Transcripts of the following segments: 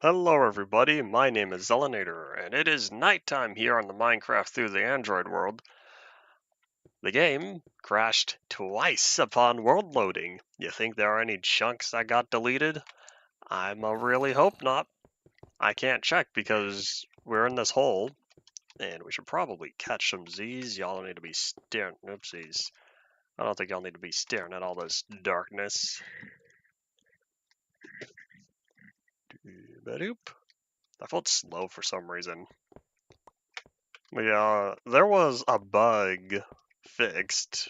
Hello everybody, my name is Zelinator, and it is nighttime here on the Minecraft Through the Android world. The game crashed twice upon world loading. You think there are any chunks that got deleted? I really hope not. I can't check because we're in this hole, and we should probably catch some Z's. Y'all don't need to be staring, oopsies. I don't think y'all need to be staring at all this darkness. Ba-doop. I felt slow for some reason. Yeah, there was a bug fixed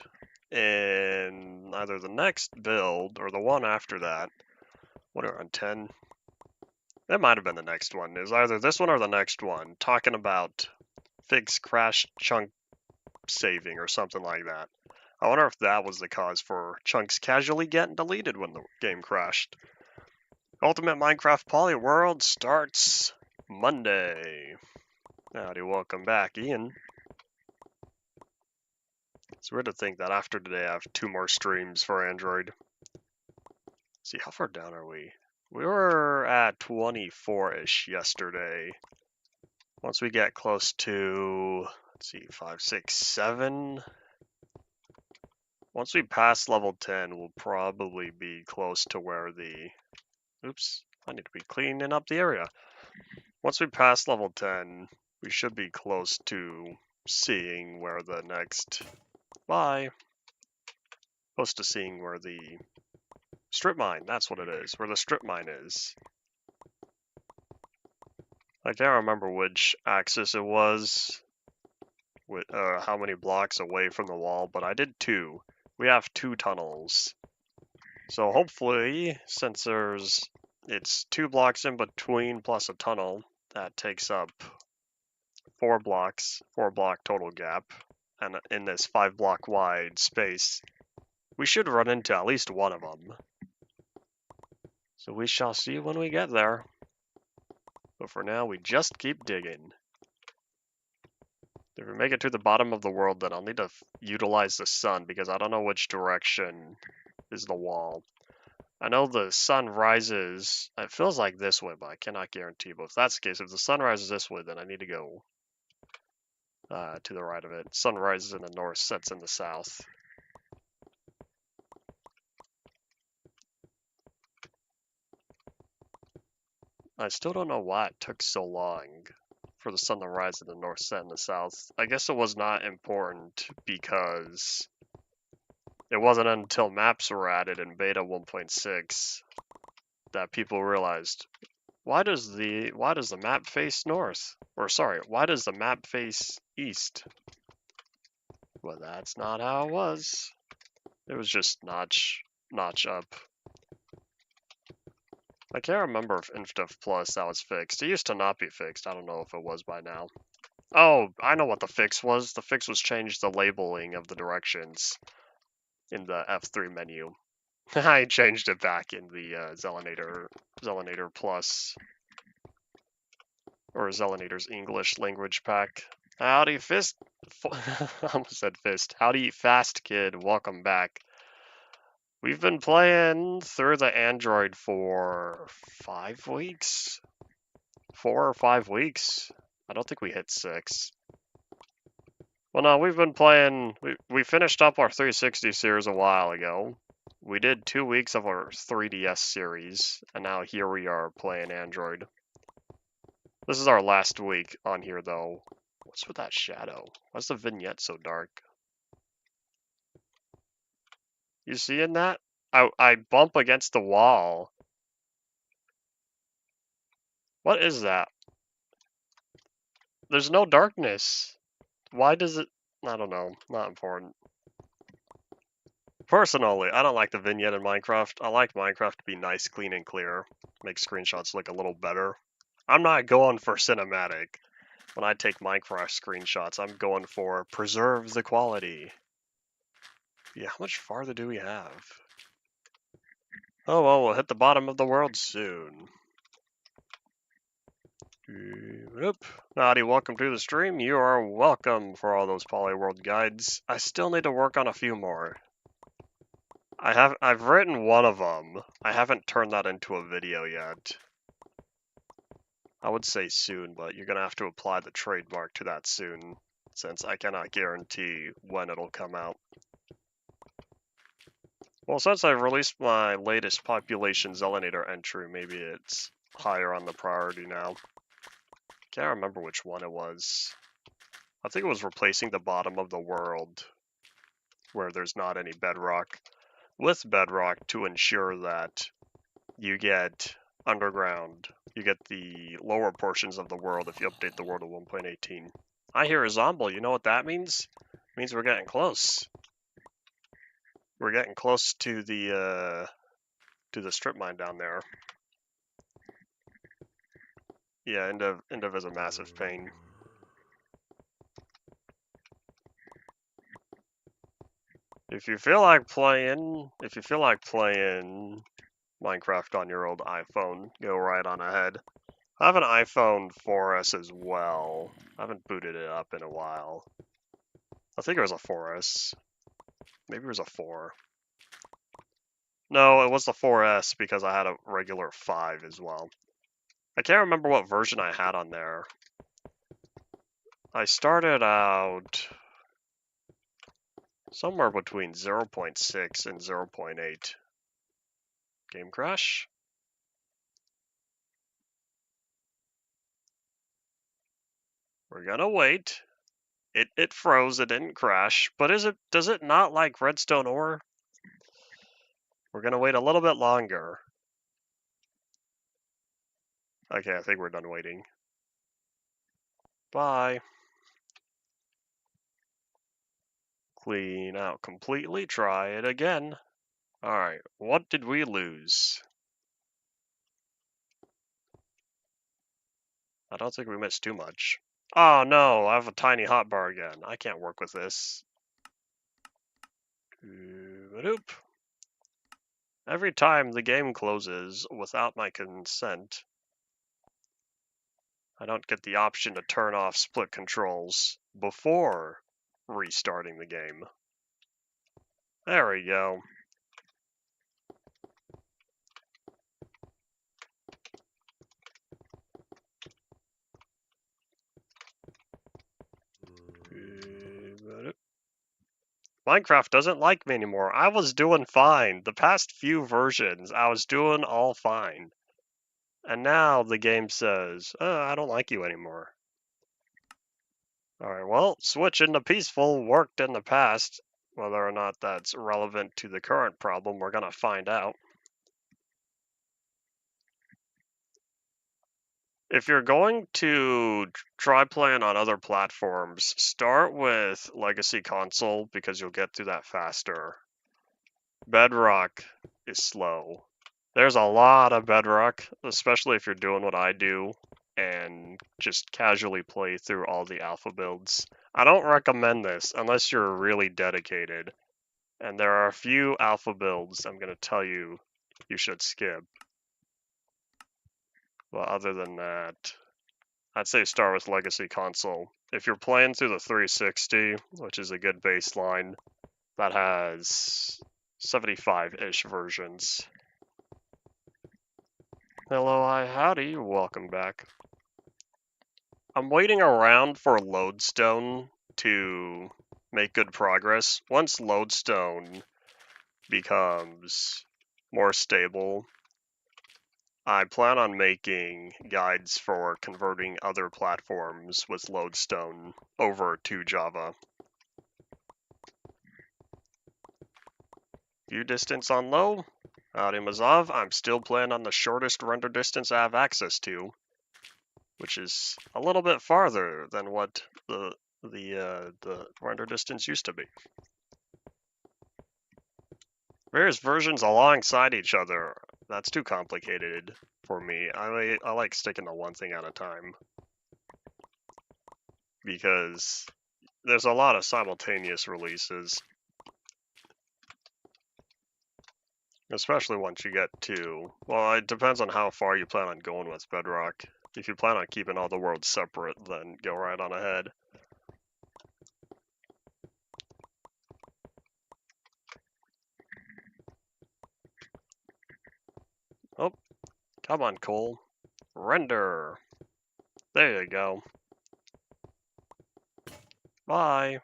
in either the next build or the one after that. What are we on 10? It might have been the next one. It was either this one or the next one, talking about fixed crash chunk saving or something like that. I wonder if that was the cause for chunks casually getting deleted when the game crashed. Ultimate Minecraft Poly World starts Monday. Howdy, welcome back, Ian. It's weird to think that after today I have 2 more streams for Android. Let's see, how far down are we? We were at 24-ish yesterday. Once we get close to, let's see, 5, 6, 7. Once we pass level 10, we'll probably be close to where the, oops, I need to be cleaning up the area. Once we pass level 10, we should be close to seeing where the next, close to seeing where the strip mine, that's what it is, where the strip mine is. I can't remember which axis it was, with, how many blocks away from the wall, but I did 2. We have 2 tunnels. So hopefully, since it's 2 blocks in between plus a tunnel, that takes up 4 blocks, 4 block total gap, and in this 5 block wide space, we should run into at least one of them. So we shall see when we get there. But for now, we just keep digging. If we make it to the bottom of the world, then I'll need to utilize the sun, because I don't know which direction is the wall. I know the sun rises, it feels like this way, but I cannot guarantee. But if that's the case, if the sun rises this way, then I need to go to the right of it. Sun rises in the north, sets in the south. I still don't know why it took so long for the sun to rise in the north, set in the south. I guess it was not important because it wasn't until maps were added in beta 1.6 that people realized, why does the map face north? Or sorry, why does the map face east? Well, that's not how it was. It was just notch up. I can't remember if Inf Plus that was fixed. It used to not be fixed. I don't know if it was by now. Oh, I know what the fix was. The fix was change the labeling of the directions in the F3 menu. I changed it back in the Zelinator Plus, or Zelinator's English language pack. Howdy, Fist. I almost said Fist. Howdy, Fast Kid. Welcome back. We've been playing through the Android for 5 weeks? 4 or 5 weeks? I don't think we hit 6. Well, no, we've been playing. We finished up our 360 series a while ago. We did 2 weeks of our 3DS series, and now here we are playing Android. This is our last week on here, though. What's with that shadow? Why's the vignette so dark? You seeing that? I bump against the wall. What is that? There's no darkness. Why does it? I don't know. Not important. Personally, I don't like the vignette in Minecraft. I like Minecraft to be nice, clean, and clear. Make screenshots look a little better. I'm not going for cinematic. When I take Minecraft screenshots, I'm going for preserve the quality. Yeah, how much farther do we have? Oh well, we'll hit the bottom of the world soon. Yep. Naughty, welcome to the stream. You are welcome for all those Polyworld guides. I still need to work on a few more. I've written one of them. I haven't turned that into a video yet. I would say soon, but you're gonna have to apply the trademark to that soon, since I cannot guarantee when it'll come out. Well, since I've released my latest population Zelanator entry, maybe it's higher on the priority now. Can't remember which one it was. I think it was replacing the bottom of the world where there's not any bedrock with bedrock to ensure that you get underground. You get the lower portions of the world if you update the world to 1.18. I hear a zombie. You know what that means? It means we're getting close. We're getting close to the strip mine down there. Yeah, end of is a massive pain. If you feel like playing Minecraft on your old iPhone, go right on ahead. I have an iPhone 4S as well. I haven't booted it up in a while. I think it was a 4S. Maybe it was a 4. No, it was the 4S because I had a regular 5 as well. I can't remember what version I had on there. I started out somewhere between 0.6 and 0.8. Game crash? We're gonna wait. It froze, it didn't crash, but does it not like redstone ore? We're gonna wait a little bit longer. Okay, I think we're done waiting. Bye. Clean out completely, try it again. Alright, what did we lose? I don't think we missed too much. Oh no, I have a tiny hotbar again. I can't work with this. Every time the game closes without my consent, I don't get the option to turn off split controls before restarting the game. There we go. Minecraft doesn't like me anymore. I was doing fine. The past few versions, I was doing all fine. And now the game says, I don't like you anymore. Alright, well, switching to peaceful worked in the past. Whether or not that's relevant to the current problem, we're gonna find out. If you're going to try playing on other platforms, start with Legacy Console because you'll get through that faster. Bedrock is slow. There's a lot of Bedrock, especially if you're doing what I do and just casually play through all the alpha builds. I don't recommend this unless you're really dedicated. And there are a few alpha builds I'm going to tell you you should skip. Well, other than that, I'd say start with Legacy Console. If you're playing through the 360, which is a good baseline, that has 75-ish versions. Hello, hi, howdy, welcome back. I'm waiting around for Lodestone to make good progress. Once Lodestone becomes more stable, I plan on making guides for converting other platforms with Lodestone over to Java. View distance on low. Howdy Mazov, I'm still playing on the shortest render distance I have access to, which is a little bit farther than what the render distance used to be. Various versions alongside each other. That's too complicated for me. I like sticking to one thing at a time because there's a lot of simultaneous releases, especially once you get to, well, it depends on how far you plan on going with Bedrock. If you plan on keeping all the worlds separate, then go right on ahead. Oh, come on, Cole. Render. There you go. Bye.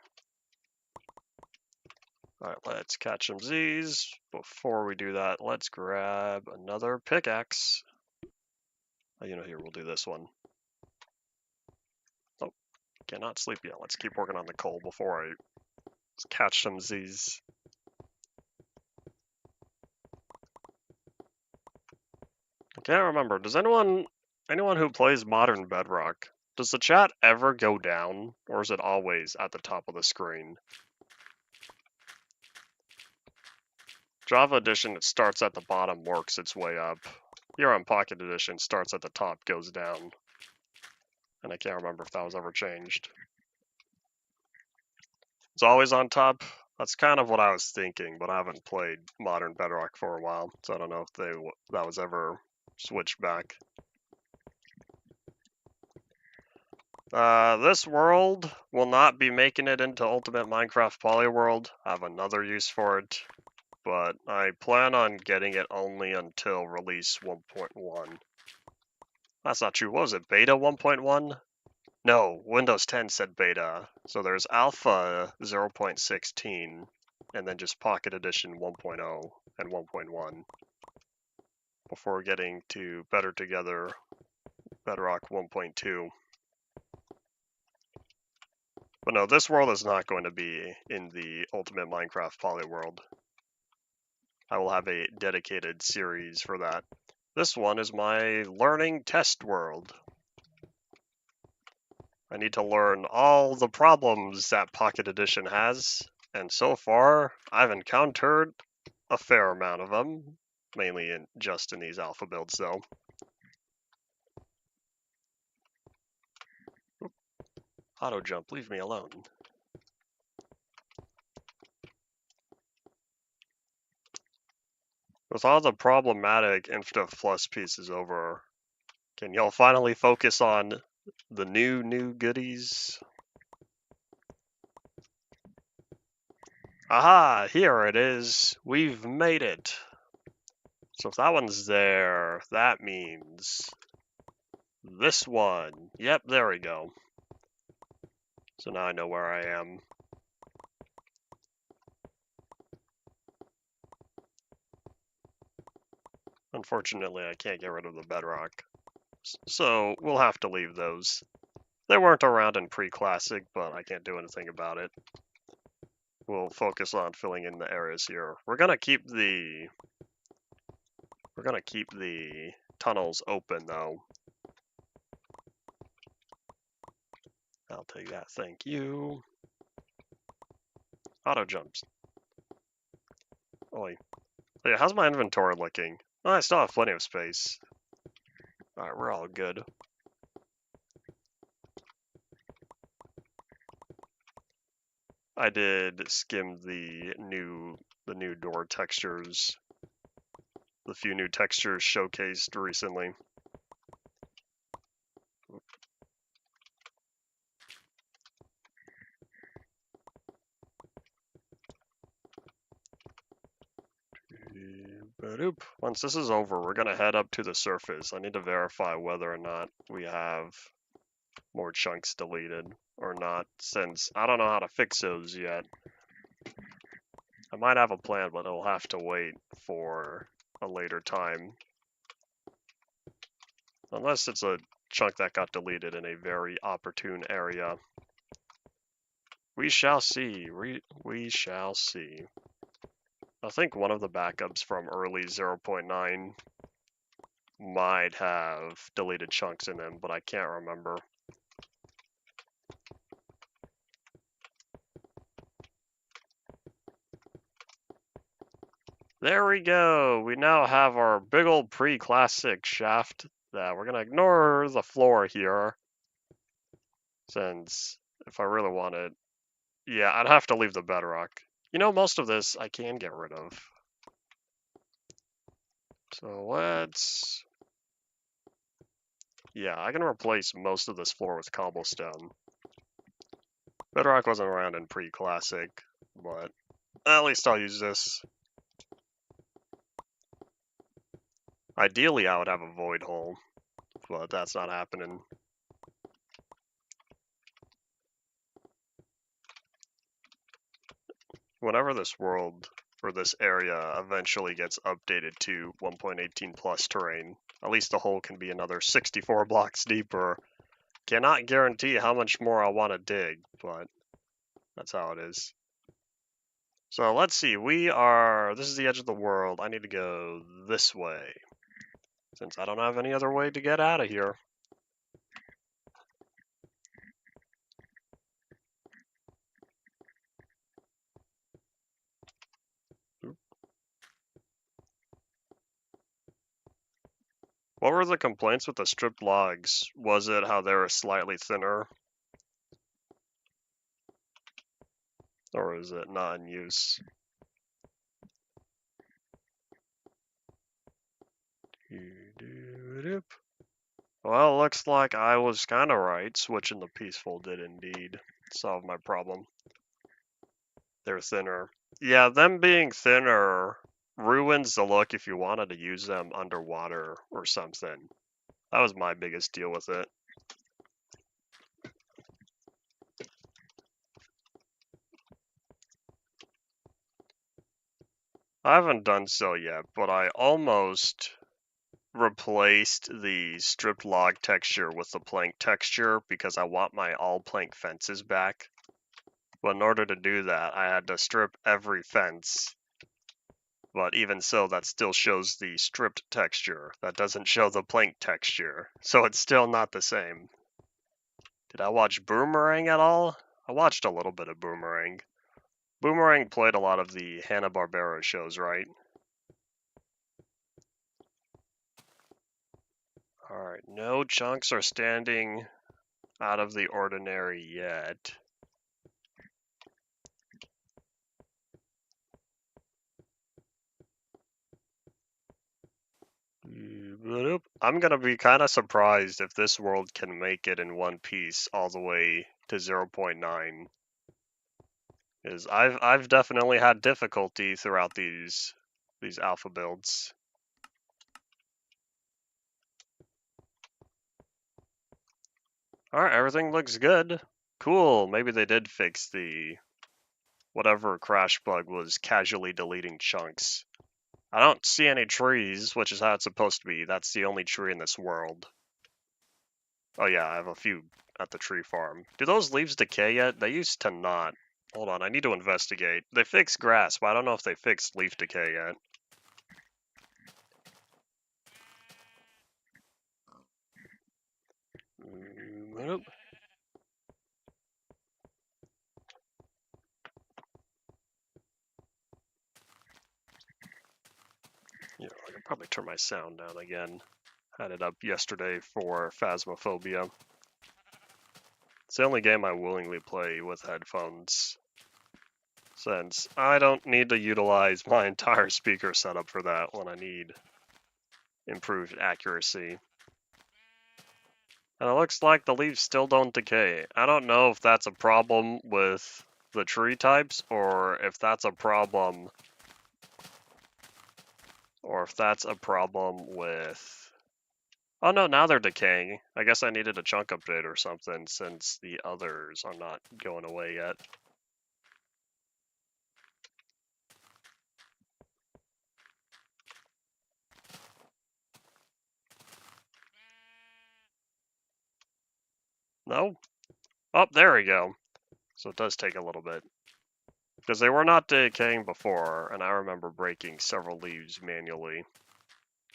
Alright, let's catch some Z's. Before we do that, let's grab another pickaxe. Oh, here, we'll do this one. Oh, cannot sleep yet. Let's keep working on the coal before I catch some Z's. I can't remember. Does anyone who plays Modern Bedrock, does the chat ever go down, or is it always at the top of the screen? Java Edition, it starts at the bottom, works its way up. Here on Pocket Edition, starts at the top, goes down. And I can't remember if that was ever changed. It's always on top. That's kind of what I was thinking, but I haven't played Modern Bedrock for a while, so I don't know if that was ever switched back. This world will not be making it into Ultimate Minecraft Poly World. I have another use for it, but I plan on getting it only until release 1.1. That's not true. What was it? Beta 1.1? No, Windows 10 said beta. So there's Alpha 0.16, and then just Pocket Edition 1.0 and 1.1 before getting to Better Together Bedrock 1.2. But no, this world is not going to be in the Ultimate Minecraft Poly World. I will have a dedicated series for that. This one is my learning test world. I need to learn all the problems that Pocket Edition has, and so far, I've encountered a fair amount of them, mainly just in these alpha builds though. Oop. Auto jump, leave me alone. With all the problematic Infinite Plus pieces over, can y'all finally focus on the new goodies? Aha, here it is. We've made it. So if that one's there, that means this one. Yep, there we go. So now I know where I am. Unfortunately, I can't get rid of the bedrock. So we'll have to leave those. They weren't around in pre-classic, but I can't do anything about it. We'll focus on filling in the areas here. We're gonna keep the tunnels open though. I'll take that, thank you. Auto jumps. Oi. Yeah, how's my inventory looking? Oh, I still have plenty of space. Alright, we're all good. I did skim the new door textures. The few new textures showcased recently. Once this is over, we're gonna head up to the surface. I need to verify whether or not we have more chunks deleted or not, since I don't know how to fix those yet. I might have a plan, but it'll have to wait for a later time. Unless it's a chunk that got deleted in a very opportune area. We shall see. We shall see. I think one of the backups from early 0.9 might have deleted chunks in them, but I can't remember. There we go. We now have our big old pre-classic shaft that we're gonna ignore the floor here. Since if I really want it, yeah, I'd have to leave the bedrock. Most of this I can get rid of. So let's... Yeah, I can replace most of this floor with cobblestone. Bedrock wasn't around in pre-classic, but at least I'll use this. Ideally, I would have a void hole, but that's not happening. Whenever this world, or this area, eventually gets updated to 1.18 plus terrain, at least the hole can be another 64 blocks deeper. Cannot guarantee how much more I want to dig, but that's how it is. So let's see, this is the edge of the world. I need to go this way, since I don't have any other way to get out of here. What were the complaints with the stripped logs? Was it how they were slightly thinner? Or is it not in use? Well, looks like I was kinda right. Switching the peaceful did indeed solve my problem. They're thinner. Yeah, them being thinner ruins the look if you wanted to use them underwater or something. That was my biggest deal with it. I haven't done so yet, but I almost replaced the stripped log texture with the plank texture because I want my all plank fences back. But in order to do that, I had to strip every fence. But even so, that still shows the stripped texture. That doesn't show the plank texture. So it's still not the same. Did I watch Boomerang at all? I watched a little bit of Boomerang. Boomerang played a lot of the Hanna-Barbera shows, right? Alright, no chunks are standing out of the ordinary yet. I'm gonna be kind of surprised if this world can make it in one piece all the way to 0.9. Because I've definitely had difficulty throughout these alpha builds. Alright, everything looks good. Cool, maybe they did fix the whatever crash bug was casually deleting chunks. I don't see any trees, which is how it's supposed to be. That's the only tree in this world. Oh yeah, I have a few at the tree farm. Do those leaves decay yet? They used to not. Hold on, I need to investigate. They fixed grass, but I don't know if they fixed leaf decay yet. Nope. Yeah, I could probably turn my sound down again. Had it up yesterday for Phasmophobia. It's the only game I willingly play with headphones, since I don't need to utilize my entire speaker setup for that when I need improved accuracy. And it looks like the leaves still don't decay. I don't know if that's a problem with the tree types, or if that's a problem with... Oh no, now they're decaying. I guess I needed a chunk update or something, since the others are not going away yet. No? Oh, there we go. So it does take a little bit. Because they were not decaying before, and I remember breaking several leaves manually.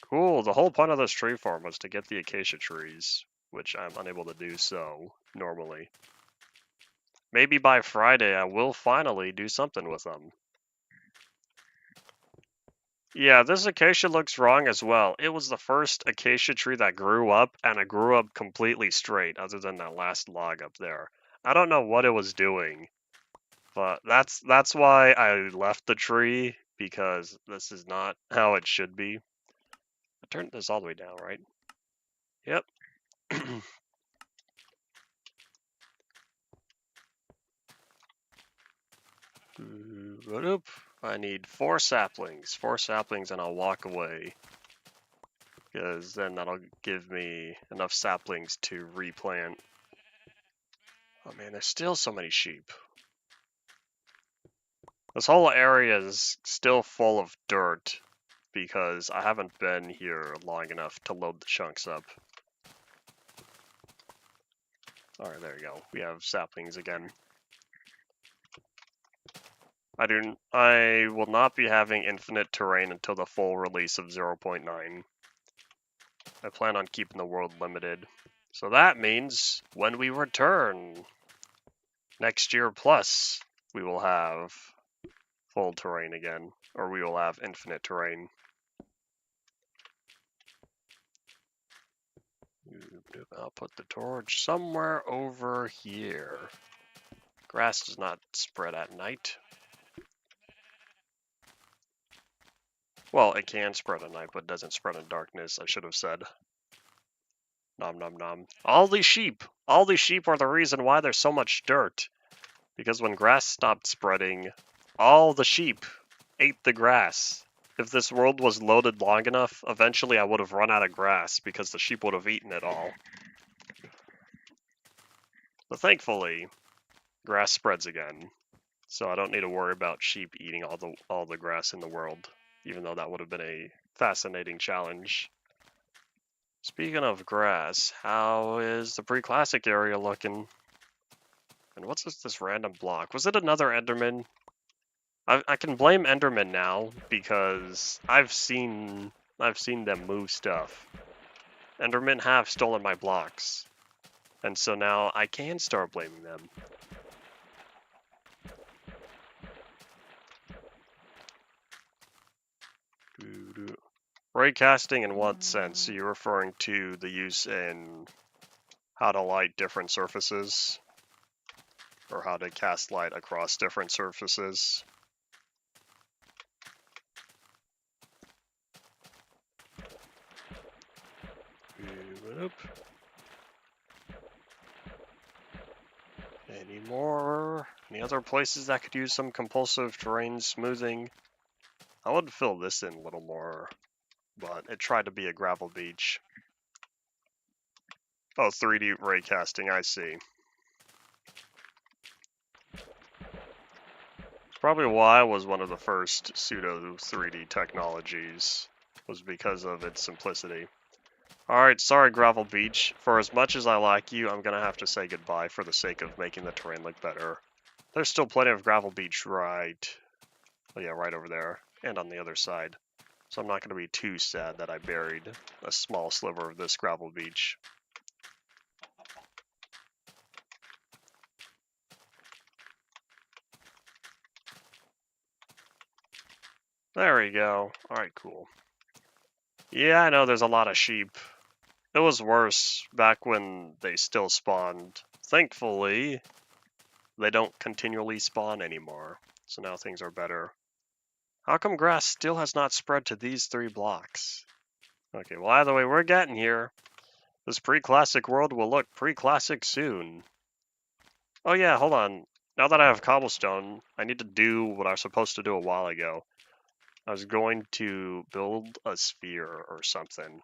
Cool, the whole point of this tree farm was to get the acacia trees, which I'm unable to do so normally. Maybe by Friday I will finally do something with them. Yeah, this acacia looks wrong as well. It was the first acacia tree that grew up, and it grew up completely straight, other than that last log up there. I don't know what it was doing, but that's why I left the tree, because this is not how it should be. I turned this all the way down, right? Yep. I need 4 saplings, and I'll walk away. Because then that'll give me enough saplings to replant. Oh man, there's still so many sheep. This whole area is still full of dirt because I haven't been here long enough to load the chunks up. Alright, there you go. We have saplings again. I will not be having infinite terrain until the full release of 0.9. I plan on keeping the world limited. So that means when we return next year plus, we will have full terrain again, or we will have infinite terrain. I'll put the torch somewhere over here. Grass does not spread at night. Well, it can spread at night, but doesn't spread in darkness, I should have said. Nom nom nom. All these sheep are the reason why there's so much dirt. Because when grass stopped spreading, all the sheep ate the grass. If this world was loaded long enough, eventually I would have run out of grass because the sheep would have eaten it all. But thankfully, grass spreads again. So I don't need to worry about sheep eating all the grass in the world, even though that would have been a fascinating challenge. Speaking of grass, how is the pre-classic area looking? And what's this random block? Was it another Enderman? I can blame Enderman now because I've seen them move stuff. Endermen have stolen my blocks, and so now I can start blaming them. Raycasting in what sense? Are you referring to the use in how to light different surfaces? Or how to cast light across different surfaces? Any more? Any other places that could use some compulsive terrain smoothing? I would fill this in a little more, but it tried to be a gravel beach. Oh, 3D raycasting, I see. Probably why was one of the first pseudo 3D technologies, was because of its simplicity. Alright, sorry Gravel Beach. For as much as I like you, I'm gonna have to say goodbye for the sake of making the terrain look better. There's still plenty of Gravel Beach right over there, and on the other side. So I'm not gonna be too sad that I buried a small sliver of this Gravel Beach. There we go. Alright, cool. Yeah, I know there's a lot of sheep. It was worse back when they still spawned. Thankfully, they don't continually spawn anymore, so now things are better. How come grass still has not spread to these 3 blocks? Okay, well either way, we're getting here. This pre-classic world will look pre-classic soon. Oh yeah, hold on. Now that I have cobblestone, I need to do what I was supposed to do a while ago. I was going to build a sphere or something.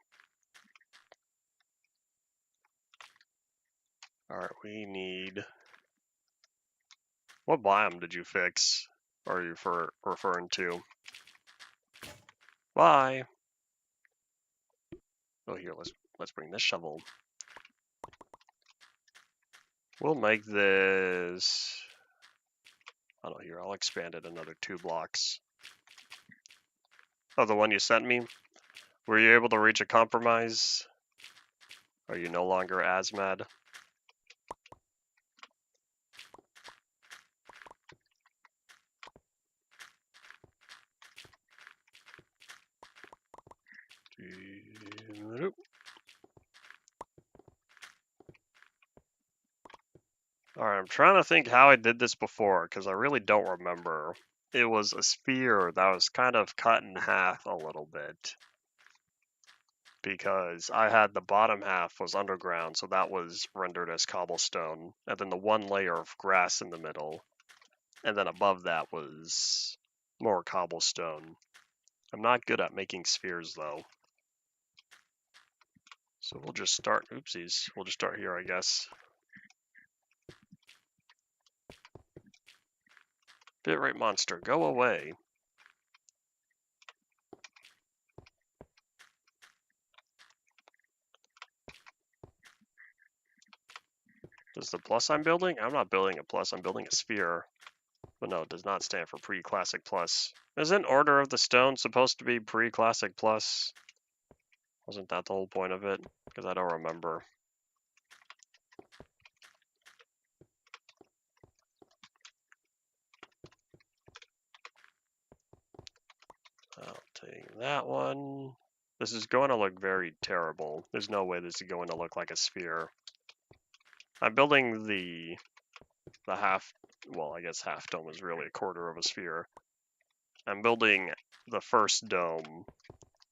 Alright, we need... What biome did you fix? Or are you referring to? Bye! Oh, here, let's bring this shovel. We'll make this... I don't know, here, I'll expand it another 2 blocks. Oh, the one you sent me? Were you able to reach a compromise? Are you no longer as mad? Alright, I'm trying to think how I did this before, because I really don't remember. It was a sphere that was kind of cut in half a little bit. Because I had the bottom half was underground, so that was rendered as cobblestone. And then the one layer of grass in the middle. And then above that was more cobblestone. I'm not good at making spheres, though. So we'll just start, oopsies, we'll just start here, I guess. Bitrate monster, go away. Is the plus I'm building? I'm not building a plus, I'm building a sphere. But no, it does not stand for pre-classic plus. Isn't Order of the Stone supposed to be pre-classic plus? Wasn't that the whole point of it? Because I don't remember. I'll take that one. This is going to look very terrible. There's no way this is going to look like a sphere. I'm building the half, well, I guess half dome is really a quarter of a sphere. I'm building the first dome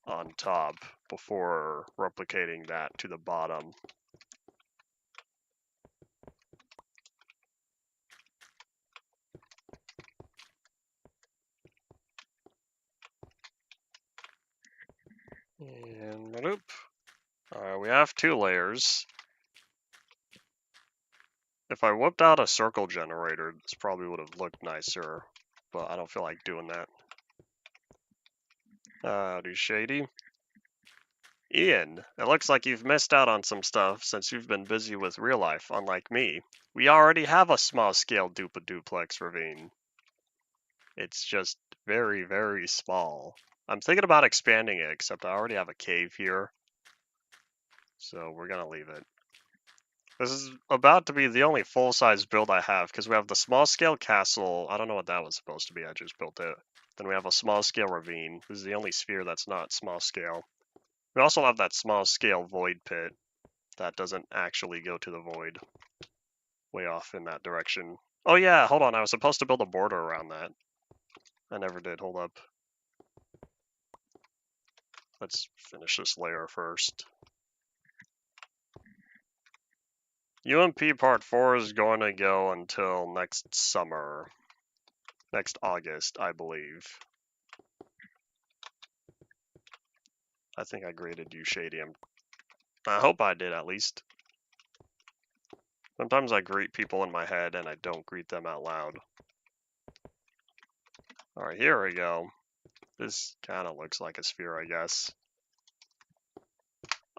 on top before replicating that to the bottom. And bloop. We have 2 layers. If I whipped out a circle generator, this probably would have looked nicer, but I don't feel like doing that. Howdy, Shady. Ian, it looks like you've missed out on some stuff since you've been busy with real life, unlike me. We already have a small-scale duplex ravine. It's just very, very small. I'm thinking about expanding it, except I already have a cave here, so we're gonna leave it. This is about to be the only full-size build I have, because we have the small-scale castle. I don't know what that was supposed to be, I just built it. Then we have a small-scale ravine. This is the only sphere that's not small-scale. We also have that small-scale void pit that doesn't actually go to the void. Way off in that direction. Oh yeah, hold on, I was supposed to build a border around that. I never did, hold up. Let's finish this layer first. UMP Part 4 is going to go until next summer. Next August, I believe. I think I graded you, Shady. I hope I did, at least. Sometimes I greet people in my head, and I don't greet them out loud. Alright, here we go. This kind of looks like a sphere, I guess.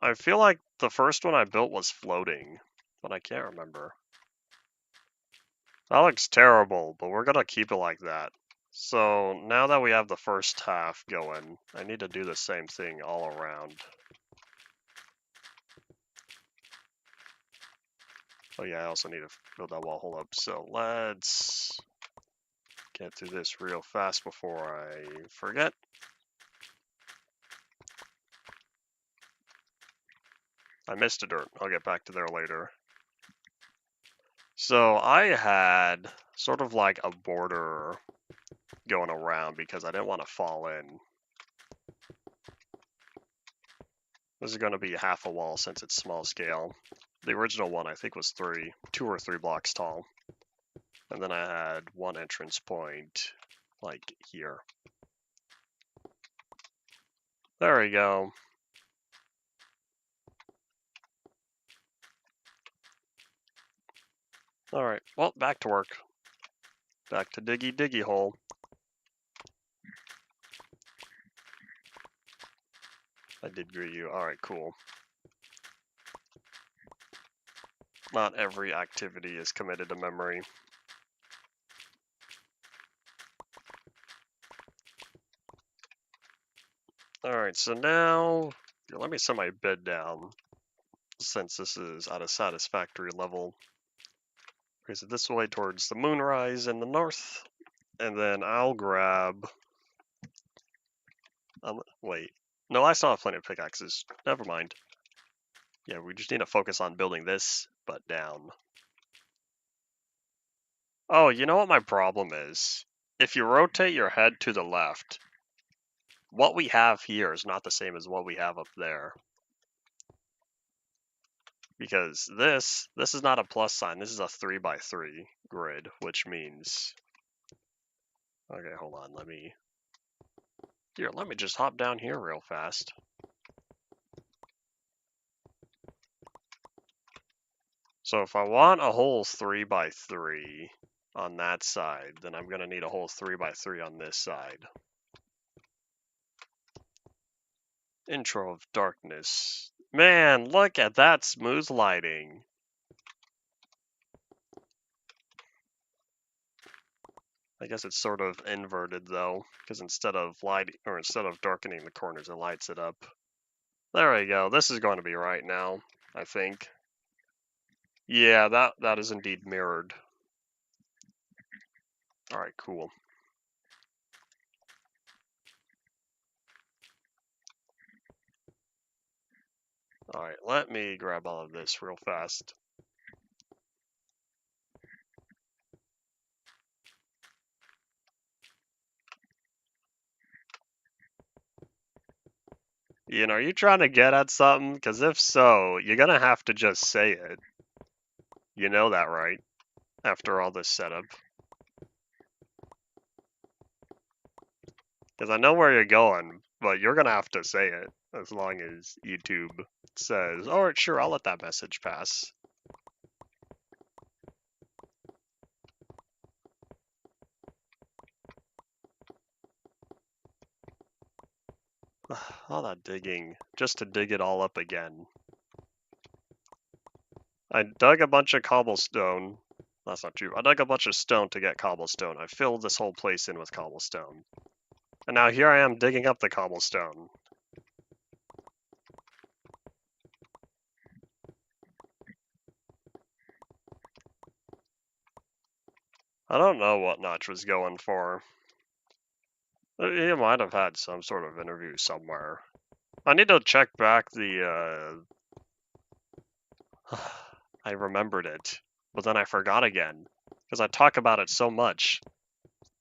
I feel like the first one I built was floating, but I can't remember. That looks terrible, but we're gonna keep it like that. So now that we have the first half going, I need to do the same thing all around. Oh yeah, I also need to build that wall. Hold up. So let's get through this real fast before I forget. I missed a dirt. I'll get back to there later. So I had sort of like a border going around because I didn't want to fall in. This is going to be half a wall since it's small scale. The original one I think was 2 or 3 blocks tall. And then I had one entrance point like here. There we go. Alright, well, back to work. Back to diggy hole. I did greet you. Alright, cool. Not every activity is committed to memory. Alright, so now, let me set my bed down, since this is at a satisfactory level. Raise it this way towards the moonrise in the north, and then I'll grab... wait. No, I still have plenty of pickaxes. Never mind. Yeah, we just need to focus on building this, but down. Oh, you know what my problem is? If you rotate your head to the left, what we have here is not the same as what we have up there. Because this is not a plus sign, this is a 3x3 grid, which means... Okay, hold on, let me just hop down here real fast. So if I want a whole 3x3, on that side, then I'm gonna need a whole 3x3 on this side. Intro of darkness. Man, look at that smooth lighting. I guess it's sort of inverted though, because instead of darkening the corners, it lights it up. There we go. This is going to be right now, I think. Yeah, that is indeed mirrored. All right, cool. All right, let me grab all of this real fast. Ian, are you trying to get at something? Because if so, you're gonna have to just say it. You know that, right? After all this setup. Because I know where you're going, but you're gonna have to say it as long as YouTube says, "Alright, sure, I'll let that message pass." All that digging, just to dig it all up again. I dug a bunch of cobblestone. That's not true. I dug a bunch of stone to get cobblestone. I filled this whole place in with cobblestone. And now here I am digging up the cobblestone. I don't know what Notch was going for. He might have had some sort of interview somewhere. I need to check back the, I remembered it, but then I forgot again, because I talk about it so much.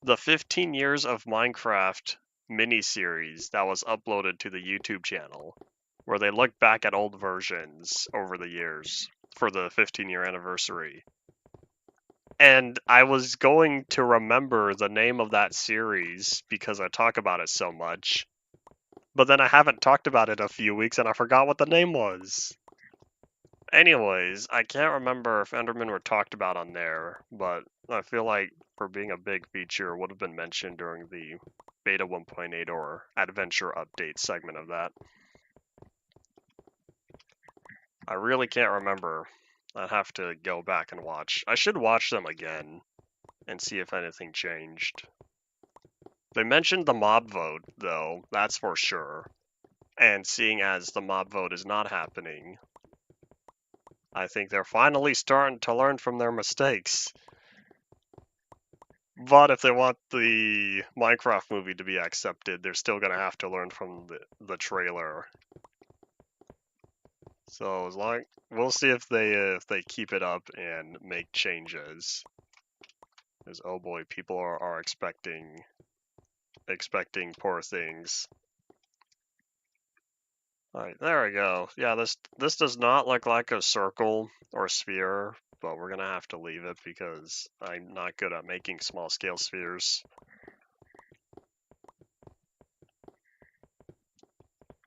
The 15 years of Minecraft miniseries that was uploaded to the YouTube channel, where they look back at old versions over the years for the 15-year anniversary. And I was going to remember the name of that series because I talk about it so much. But then I haven't talked about it in a few weeks and I forgot what the name was. Anyways, I can't remember if Endermen were talked about on there, but I feel like for being a big feature, it would have been mentioned during the Beta 1.8 or Adventure Update segment of that. I really can't remember. I'd have to go back and watch. I should watch them again and see if anything changed. They mentioned the mob vote, though, that's for sure. And seeing as the mob vote is not happening, I think they're finally starting to learn from their mistakes. But if they want the Minecraft movie to be accepted, they're still gonna have to learn from the trailer. So as long we'll see if they keep it up and make changes. Because oh boy, people are expecting poor things. Alright, there we go. Yeah, this does not look like a circle or sphere, but we're gonna have to leave it because I'm not good at making small scale spheres.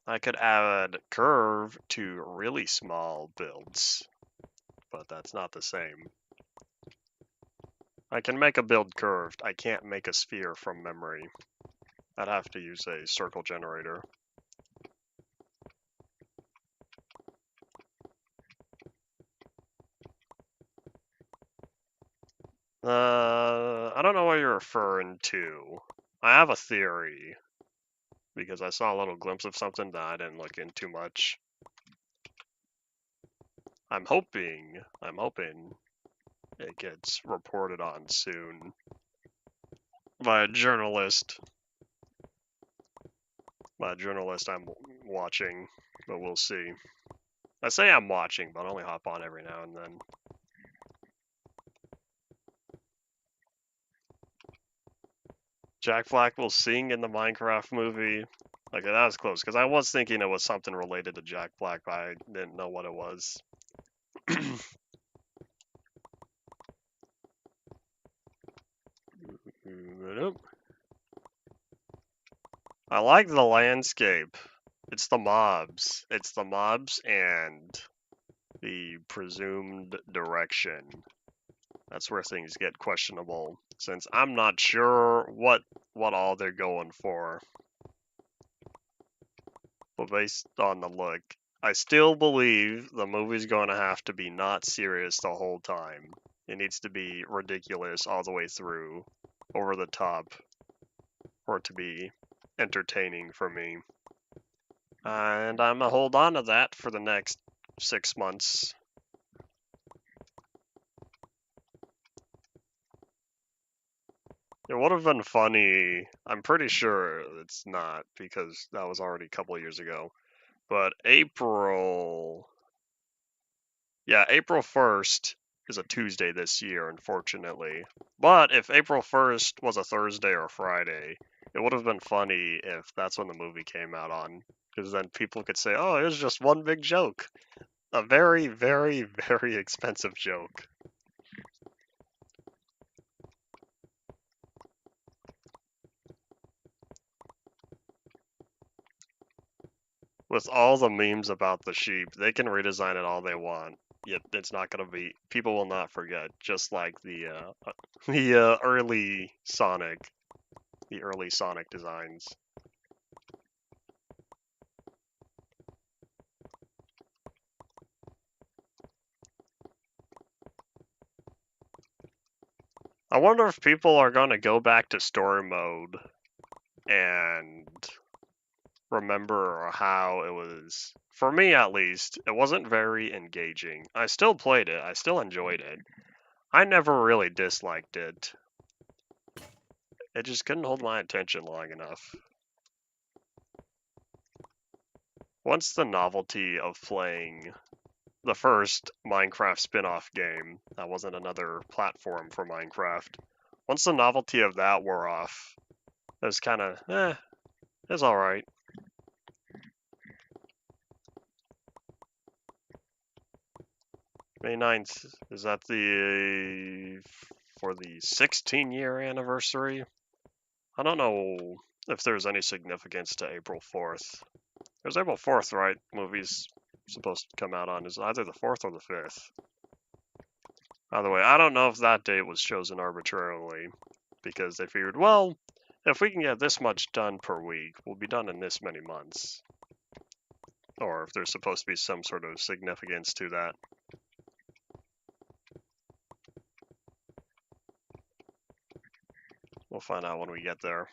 I could add curve to really small builds, but that's not the same. I can make a build curved. I can't make a sphere from memory. I'd have to use a circle generator. I don't know what you're referring to. I have a theory, because I saw a little glimpse of something that I didn't look into much. I'm hoping it gets reported on soon by a journalist. By a journalist I'm watching, but we'll see. I say I'm watching, but I only hop on every now and then. Jack Black will sing in the Minecraft movie. Okay, that was close, because I was thinking it was something related to Jack Black, but I didn't know what it was. I like the landscape. It's the mobs. It's the mobs and the presumed direction. That's where things get questionable, since I'm not sure what all they're going for. But based on the look, I still believe the movie's going to have to be not serious the whole time. It needs to be ridiculous all the way through, over the top, for it to be entertaining for me. And I'm gonna hold on to that for the next 6 months. It would have been funny. I'm pretty sure it's not because that was already a couple years ago. But April 1st is a Tuesday this year, unfortunately. But if April 1st was a Thursday or Friday, it would have been funny if that's when the movie came out on. Because then people could say, oh, it was just one big joke. A very, very, very expensive joke. With all the memes about the sheep, they can redesign it all they want. Yet it's not gonna be. People will not forget. Just like the early Sonic, designs. I wonder if people are gonna go back to story mode and remember how it was. For me, at least, it wasn't very engaging. I still played it. I still enjoyed it. I never really disliked it. It just couldn't hold my attention long enough. Once the novelty of playing the first Minecraft spin-off game, that wasn't another platform for Minecraft, once the novelty of that wore off, it was kind of, it's alright. May 9th, is that for the 16-year anniversary? I don't know if there's any significance to April 4th. It was April 4th, right? Movie's supposed to come out on is either the 4th or the 5th. By the way, I don't know if that date was chosen arbitrarily, because they figured, well, if we can get this much done per week, we'll be done in this many months. Or if there's supposed to be some sort of significance to that. We'll find out when we get there.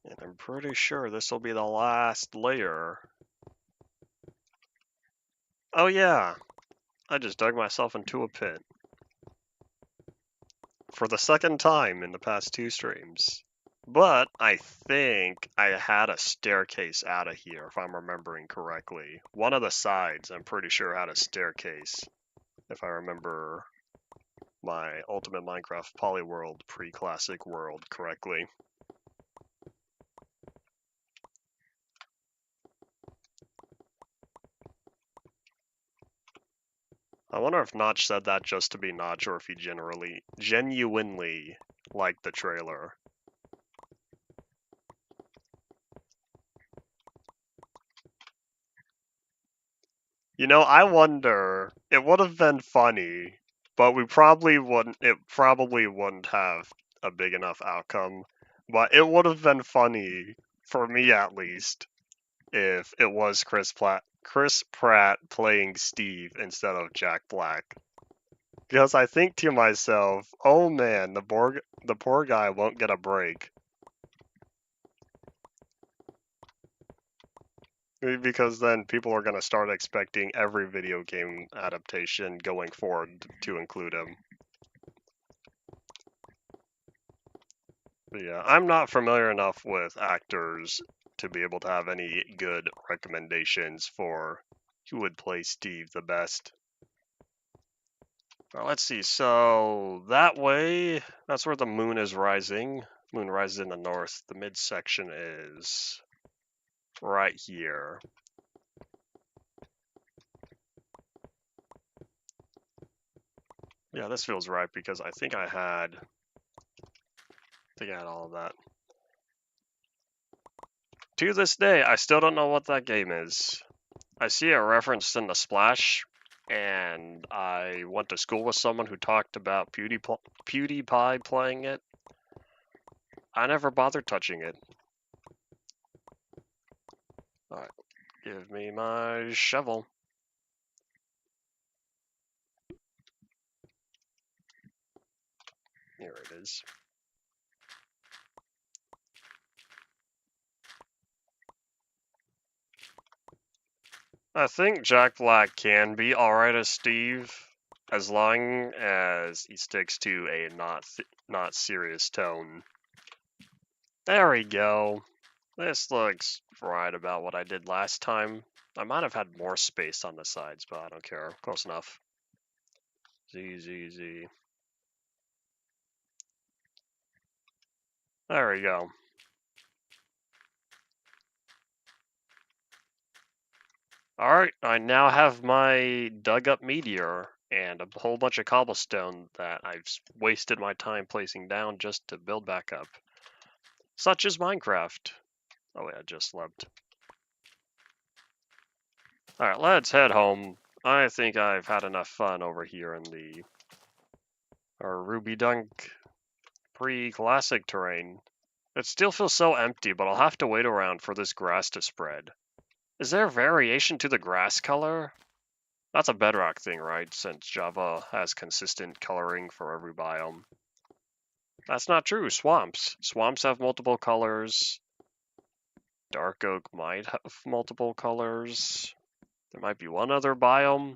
And I'm pretty sure this will be the last layer. Oh yeah, I just dug myself into a pit. For the second time in the past 2 streams. But I think I had a staircase out of here, if I'm remembering correctly. One of the sides, I'm pretty sure, had a staircase, if I remember my Ultimate Minecraft Polyworld pre-classic world correctly. I wonder if Notch said that just to be Notch, or if he genuinely liked the trailer. You know, I wonder, it would have been funny, but it probably wouldn't have a big enough outcome. But it would have been funny, for me at least, if it was Chris Pratt playing Steve instead of Jack Black. Because I think to myself, oh man, the poor guy won't get a break. Because then people are going to start expecting every video game adaptation going forward to include him. But yeah, I'm not familiar enough with actors to be able to have any good recommendations for who would play Steve the best. Well, let's see. So that way, that's where the moon is rising. Moon rises in the north. The midsection is right here. Yeah, this feels right because I think I had all of that. To this day, I still don't know what that game is. I see it referenced in the splash and I went to school with someone who talked about PewDiePie playing it. I never bothered touching it. Alright, give me my shovel. Here it is. I think Jack Black can be alright as Steve, as long as he sticks to a not serious tone. There we go. This looks right about what I did last time. I might have had more space on the sides, but I don't care. Close enough. Z. There we go. Alright, I now have my dug up meteor and a whole bunch of cobblestone that I've wasted my time placing down just to build back up. Such is Minecraft. Oh wait, I just slept. Alright, let's head home. I think I've had enough fun over here in our Ruby Dunk pre-classic terrain. It still feels so empty, but I'll have to wait around for this grass to spread. Is there variation to the grass color? That's a bedrock thing, right? Since Java has consistent coloring for every biome. That's not true. Swamps. Swamps have multiple colors. Dark oak might have multiple colors. There might be one other biome.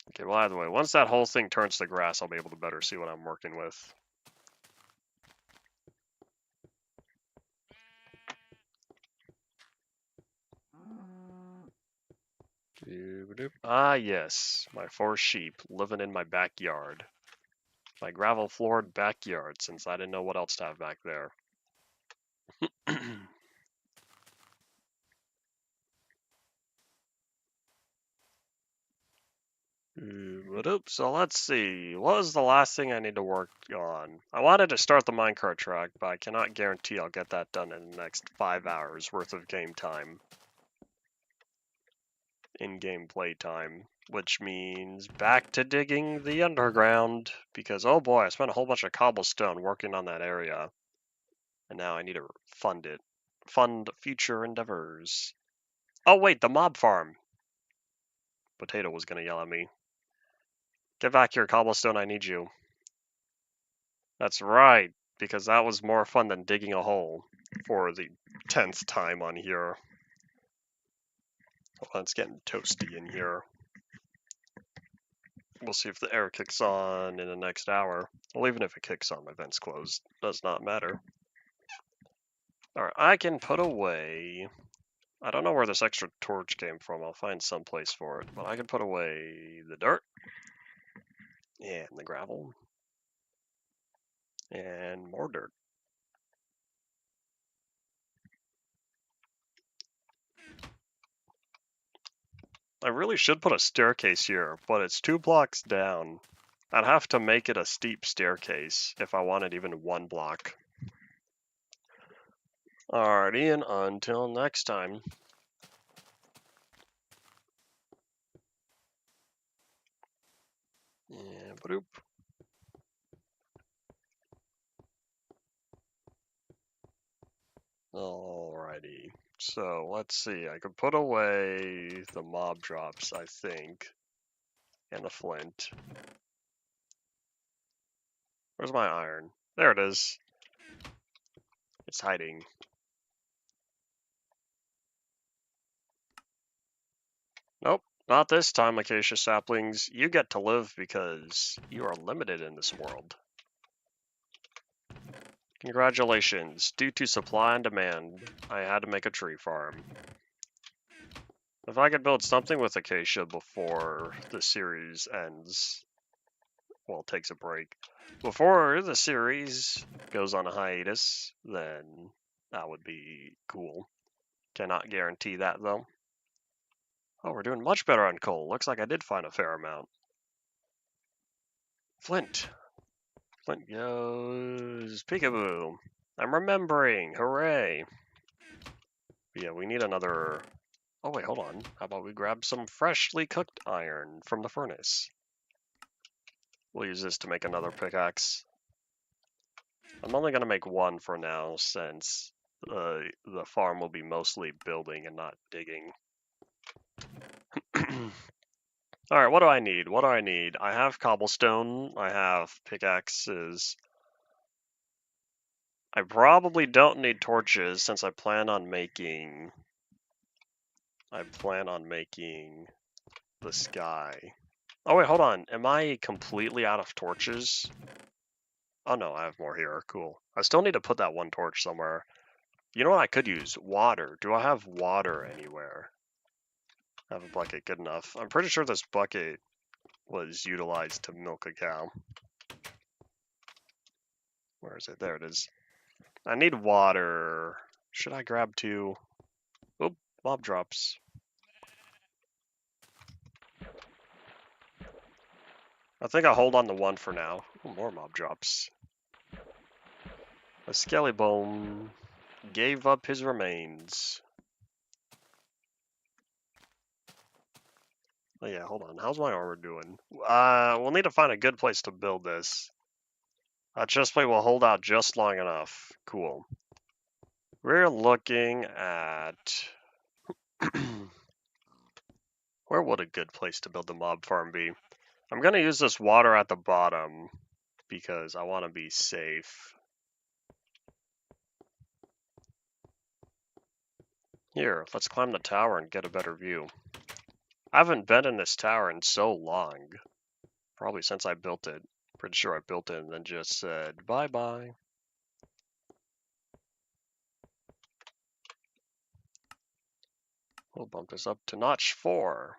Okay, well, either way, once that whole thing turns to grass, I'll be able to better see what I'm working with. Ah, yes, my 4 sheep living in my backyard. My gravel-floored backyard, since I didn't know what else to have back there. So let's see. What was the last thing I need to work on? I wanted to start the minecart track, but I cannot guarantee I'll get that done in the next 5 hours worth of game time. In-game play time. Which means back to digging the underground. Because, oh boy, I spent a whole bunch of cobblestone working on that area. And now I need to fund it. Fund future endeavors. Oh wait, the mob farm. Potato was gonna yell at me. Get back here, cobblestone, I need you. That's right, because that was more fun than digging a hole for the 10th time on here. Oh, it's getting toasty in here. We'll see if the air kicks on in the next hour. Well, even if it kicks on, my vent's closed. Does not matter. Alright, I can put away... I don't know where this extra torch came from. I'll find some place for it. But I can put away the dirt. And the gravel. And more dirt. I really should put a staircase here, but it's 2 blocks down. I'd have to make it a steep staircase if I wanted even 1 block. Alrighty, and until next time. Yeah, bloop. Alrighty. So, let's see. I could put away the mob drops, I think. And the flint. Where's my iron? There it is. It's hiding. Nope, not this time, acacia saplings. You get to live because you are limited in this world. Congratulations. Due to supply and demand, I had to make a tree farm. If I could build something with acacia before the series ends, well, takes a break, before the series goes on a hiatus, then that would be cool. Cannot guarantee that, though. Oh, we're doing much better on coal. Looks like I did find a fair amount. Flint. Flint goes peekaboo. I'm remembering. Hooray. But yeah, we need another Oh wait, hold on. How about we grab some freshly cooked iron from the furnace? We'll use this to make another pickaxe. I'm only gonna make one for now since the farm will be mostly building and not digging. Alright, what do I need? What do I need? I have cobblestone, I have pickaxes. I probably don't need torches since I plan on making the sky. Oh wait, hold on. Am I completely out of torches? Oh no, I have more here. Cool. I still need to put that one torch somewhere. You know what I could use? Water. Do I have water anywhere? I have a bucket. Good enough. I'm pretty sure this bucket was utilized to milk a cow. Where is it? There it is. I need water. Should I grab two? Oop, mob drops. I think I'll hold on to one for now. Ooh, more mob drops. A skelly bone gave up his remains. Oh yeah, hold on. How's my armor doing? We'll need to find a good place to build this. That chestplate will hold out just long enough. Cool. We're looking at... Where would a good place to build the mob farm be? I'm going to use this water at the bottom because I want to be safe. Here, let's climb the tower and get a better view. I haven't been in this tower in so long. Probably since I built it. Pretty sure I built it and then just said bye-bye. We'll bump this up to notch 4.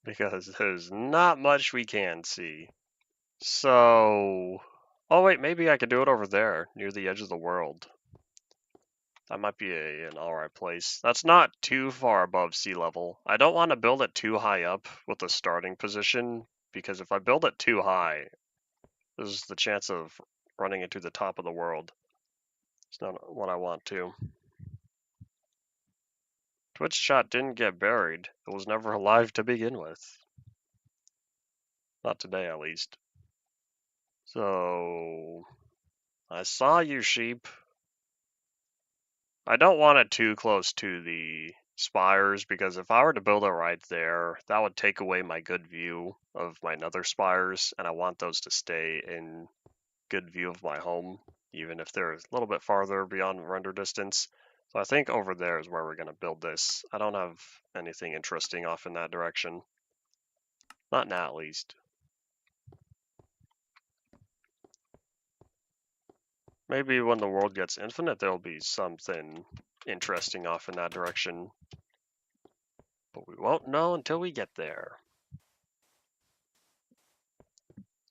Because there's not much we can see. So... Oh wait, maybe I could do it over there, near the edge of the world. That might be an alright place. That's not too far above sea level. I don't want to build it too high up with the starting position, because if I build it too high, there's the chance of running into the top of the world. It's not what I want to. Twitch chat didn't get buried. It was never alive to begin with. Not today, at least. So... I saw you, sheep. I don't want it too close to the spires, because if I were to build it right there, that would take away my good view of my nether spires, and I want those to stay in good view of my home, even if they're a little bit farther beyond render distance. So I think over there is where we're going to build this. I don't have anything interesting off in that direction. Not now, at least. Maybe when the world gets infinite, there'll be something interesting off in that direction. But we won't know until we get there.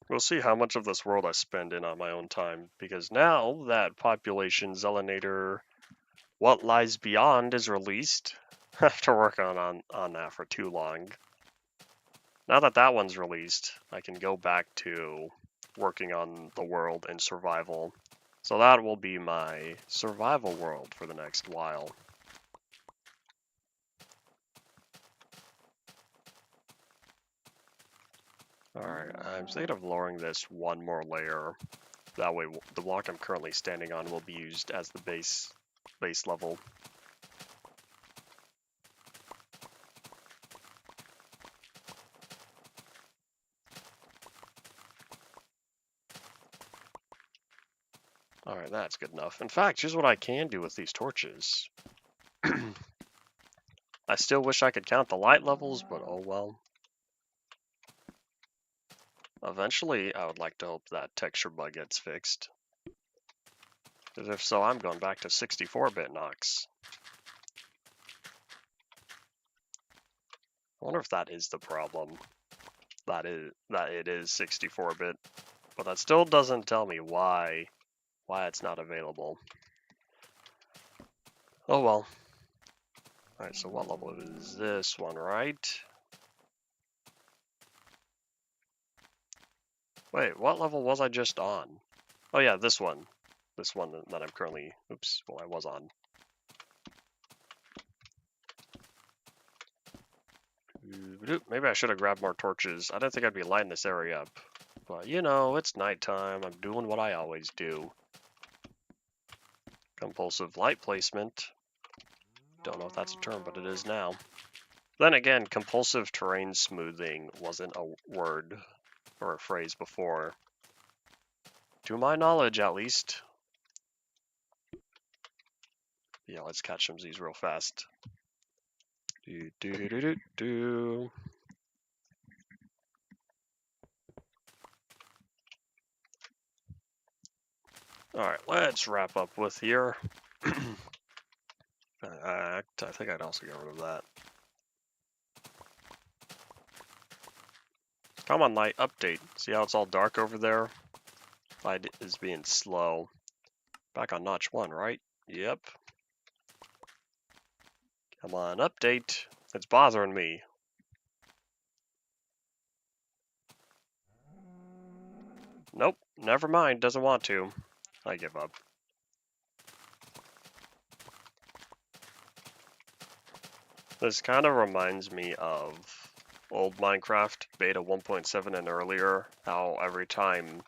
We'll see how much of this world I spend in on my own time, because now that Population Zelinator What Lies Beyond is released, I have to work on that for too long. Now that that one's released, I can go back to working on the world and survival. So that will be my survival world for the next while. Alright, I'm thinking of lowering this one more layer. That way the block I'm currently standing on will be used as the base level. Alright, that's good enough. In fact, here's what I can do with these torches. I still wish I could count the light levels, but oh well. Eventually, I would like to hope that texture bug gets fixed. Because if so, I'm going back to 64-bit Nox. I wonder if that is the problem. That it is 64-bit. But that still doesn't tell me why it's not available. Oh well. Alright, so what level is this one, right? Wait, what level was I just on? Oh yeah, this one. This one that I'm currently, oops, well I was on. Maybe I should have grabbed more torches. I didn't think I'd be lighting this area up. But, you know, it's nighttime. I'm doing what I always do. Compulsive light placement. Don't know if that's a term, but it is now. Then again, compulsive terrain smoothing wasn't a word or a phrase before. To my knowledge, at least. Yeah, let's catch some Z's real fast. Alright, let's wrap up with here. I think I'd also get rid of that. Come on, light, update. See how it's all dark over there? Light is being slow. Back on notch 1, right? Yep. Come on, update. It's bothering me. Nope, never mind, doesn't want to. I give up. This kind of reminds me of old Minecraft, beta 1.7 and earlier, how every time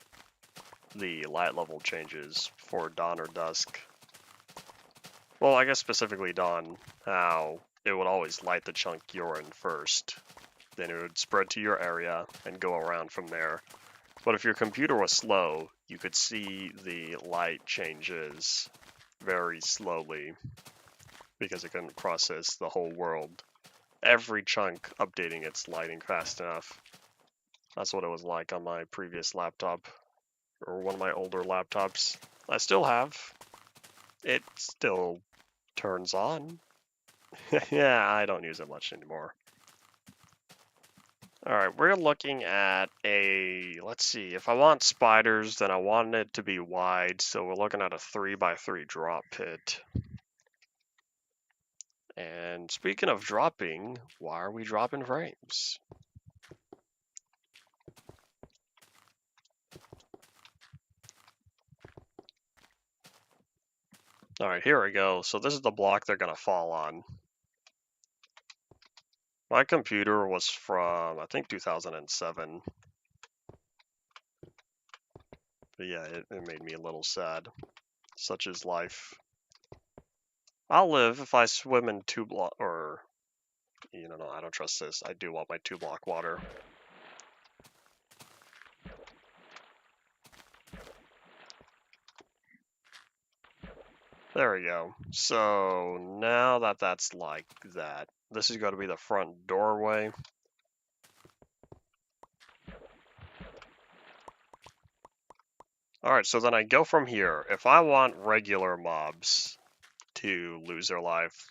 the light level changes for dawn or dusk, well, I guess specifically dawn, how it would always light the chunk you're in first. Then it would spread to your area and go around from there. But if your computer was slow, you could see the light changes very slowly because it couldn't process the whole world. Every chunk updating its lighting fast enough. That's what it was like on my previous laptop, or one of my older laptops. I still have. It still turns on. Yeah, I don't use it much anymore. Alright, we're looking at a, let's see, if I want spiders, then I want it to be wide, so we're looking at a 3x3 drop pit. And speaking of dropping, why are we dropping frames? Alright, here we go. So this is the block they're going to fall on. My computer was from, I think, 2007. But yeah, it made me a little sad. Such is life. I'll live if I swim in 2 block, or, you know, no, I don't trust this. I do want my 2-block water. There we go. So now that that's like that, this is going to be the front doorway. Alright, so then I go from here. If I want regular mobs to lose their life,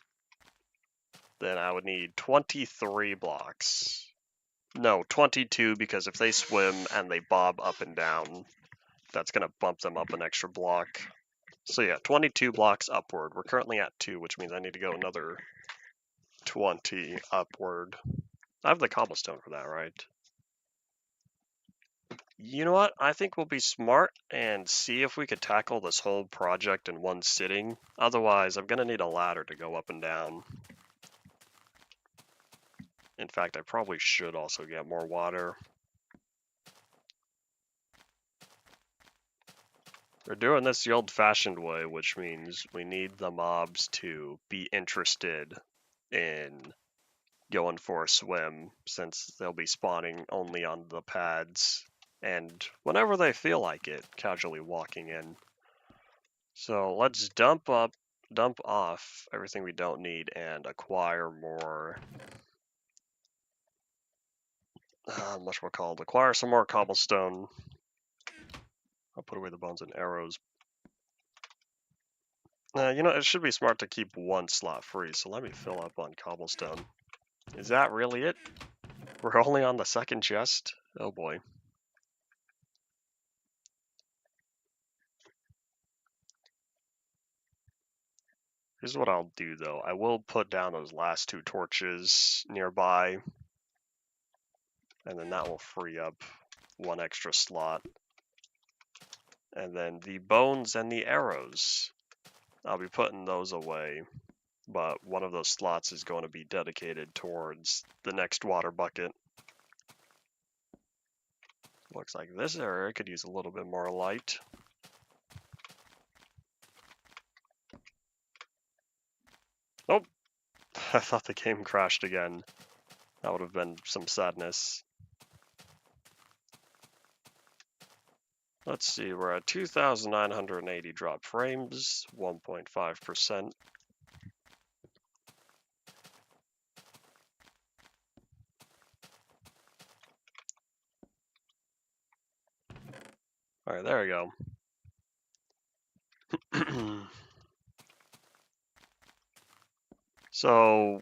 then I would need 23 blocks. No, 22, because if they swim and they bob up and down, that's going to bump them up an extra block. So yeah, 22 blocks upward. We're currently at 2, which means I need to go another 20 upward. I have the cobblestone for that, right? You know what? I think we'll be smart and see if we could tackle this whole project in one sitting. Otherwise, I'm going to need a ladder to go up and down. In fact, I probably should also get more water. We're doing this the old-fashioned way, which means we need the mobs to be interested in going for a swim, since they'll be spawning only on the pads, and whenever they feel like it, casually walking in. So let's dump off everything we don't need and acquire more, acquire some more cobblestone. I'll put away the bones and arrows. You know, it should be smart to keep one slot free, so let me fill up on cobblestone. Is that really it? We're only on the second chest? Oh boy. Here's what I'll do though. I will put down those last 2 torches nearby, and then that will free up 1 extra slot. And then the bones and the arrows, I'll be putting those away but one of those slots is going to be dedicated towards the next water bucket. Looks like this area could use a little bit more light. Nope. I thought the game crashed again. That would have been some sadness. Let's see, we're at 2,980 drop frames, 1.5%. All right, there we go. So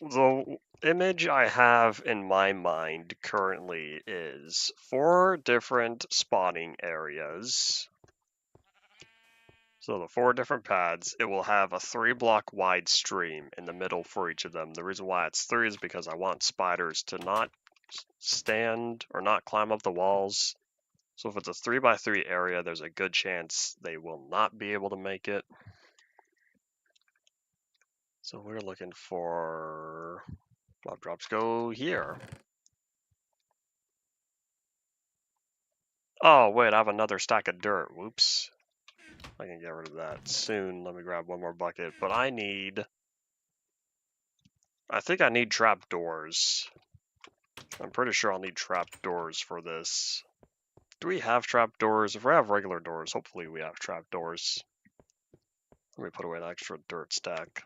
the image I have in my mind currently is 4 different spawning areas. So the 4 different pads, it will have a 3-block wide stream in the middle for each of them. The reason why it's 3 is because I want spiders to not stand or not climb up the walls. So if it's a 3x3 area, there's a good chance they will not be able to make it. So we're looking for block drops go here. Oh, wait, I have another stack of dirt. Whoops. I can get rid of that soon. Let me grab one more bucket. But I think I need trapdoors. I'm pretty sure I'll need trapdoors for this. Do we have trapdoors? If we have regular doors, hopefully we have trapdoors. Let me put away an extra dirt stack.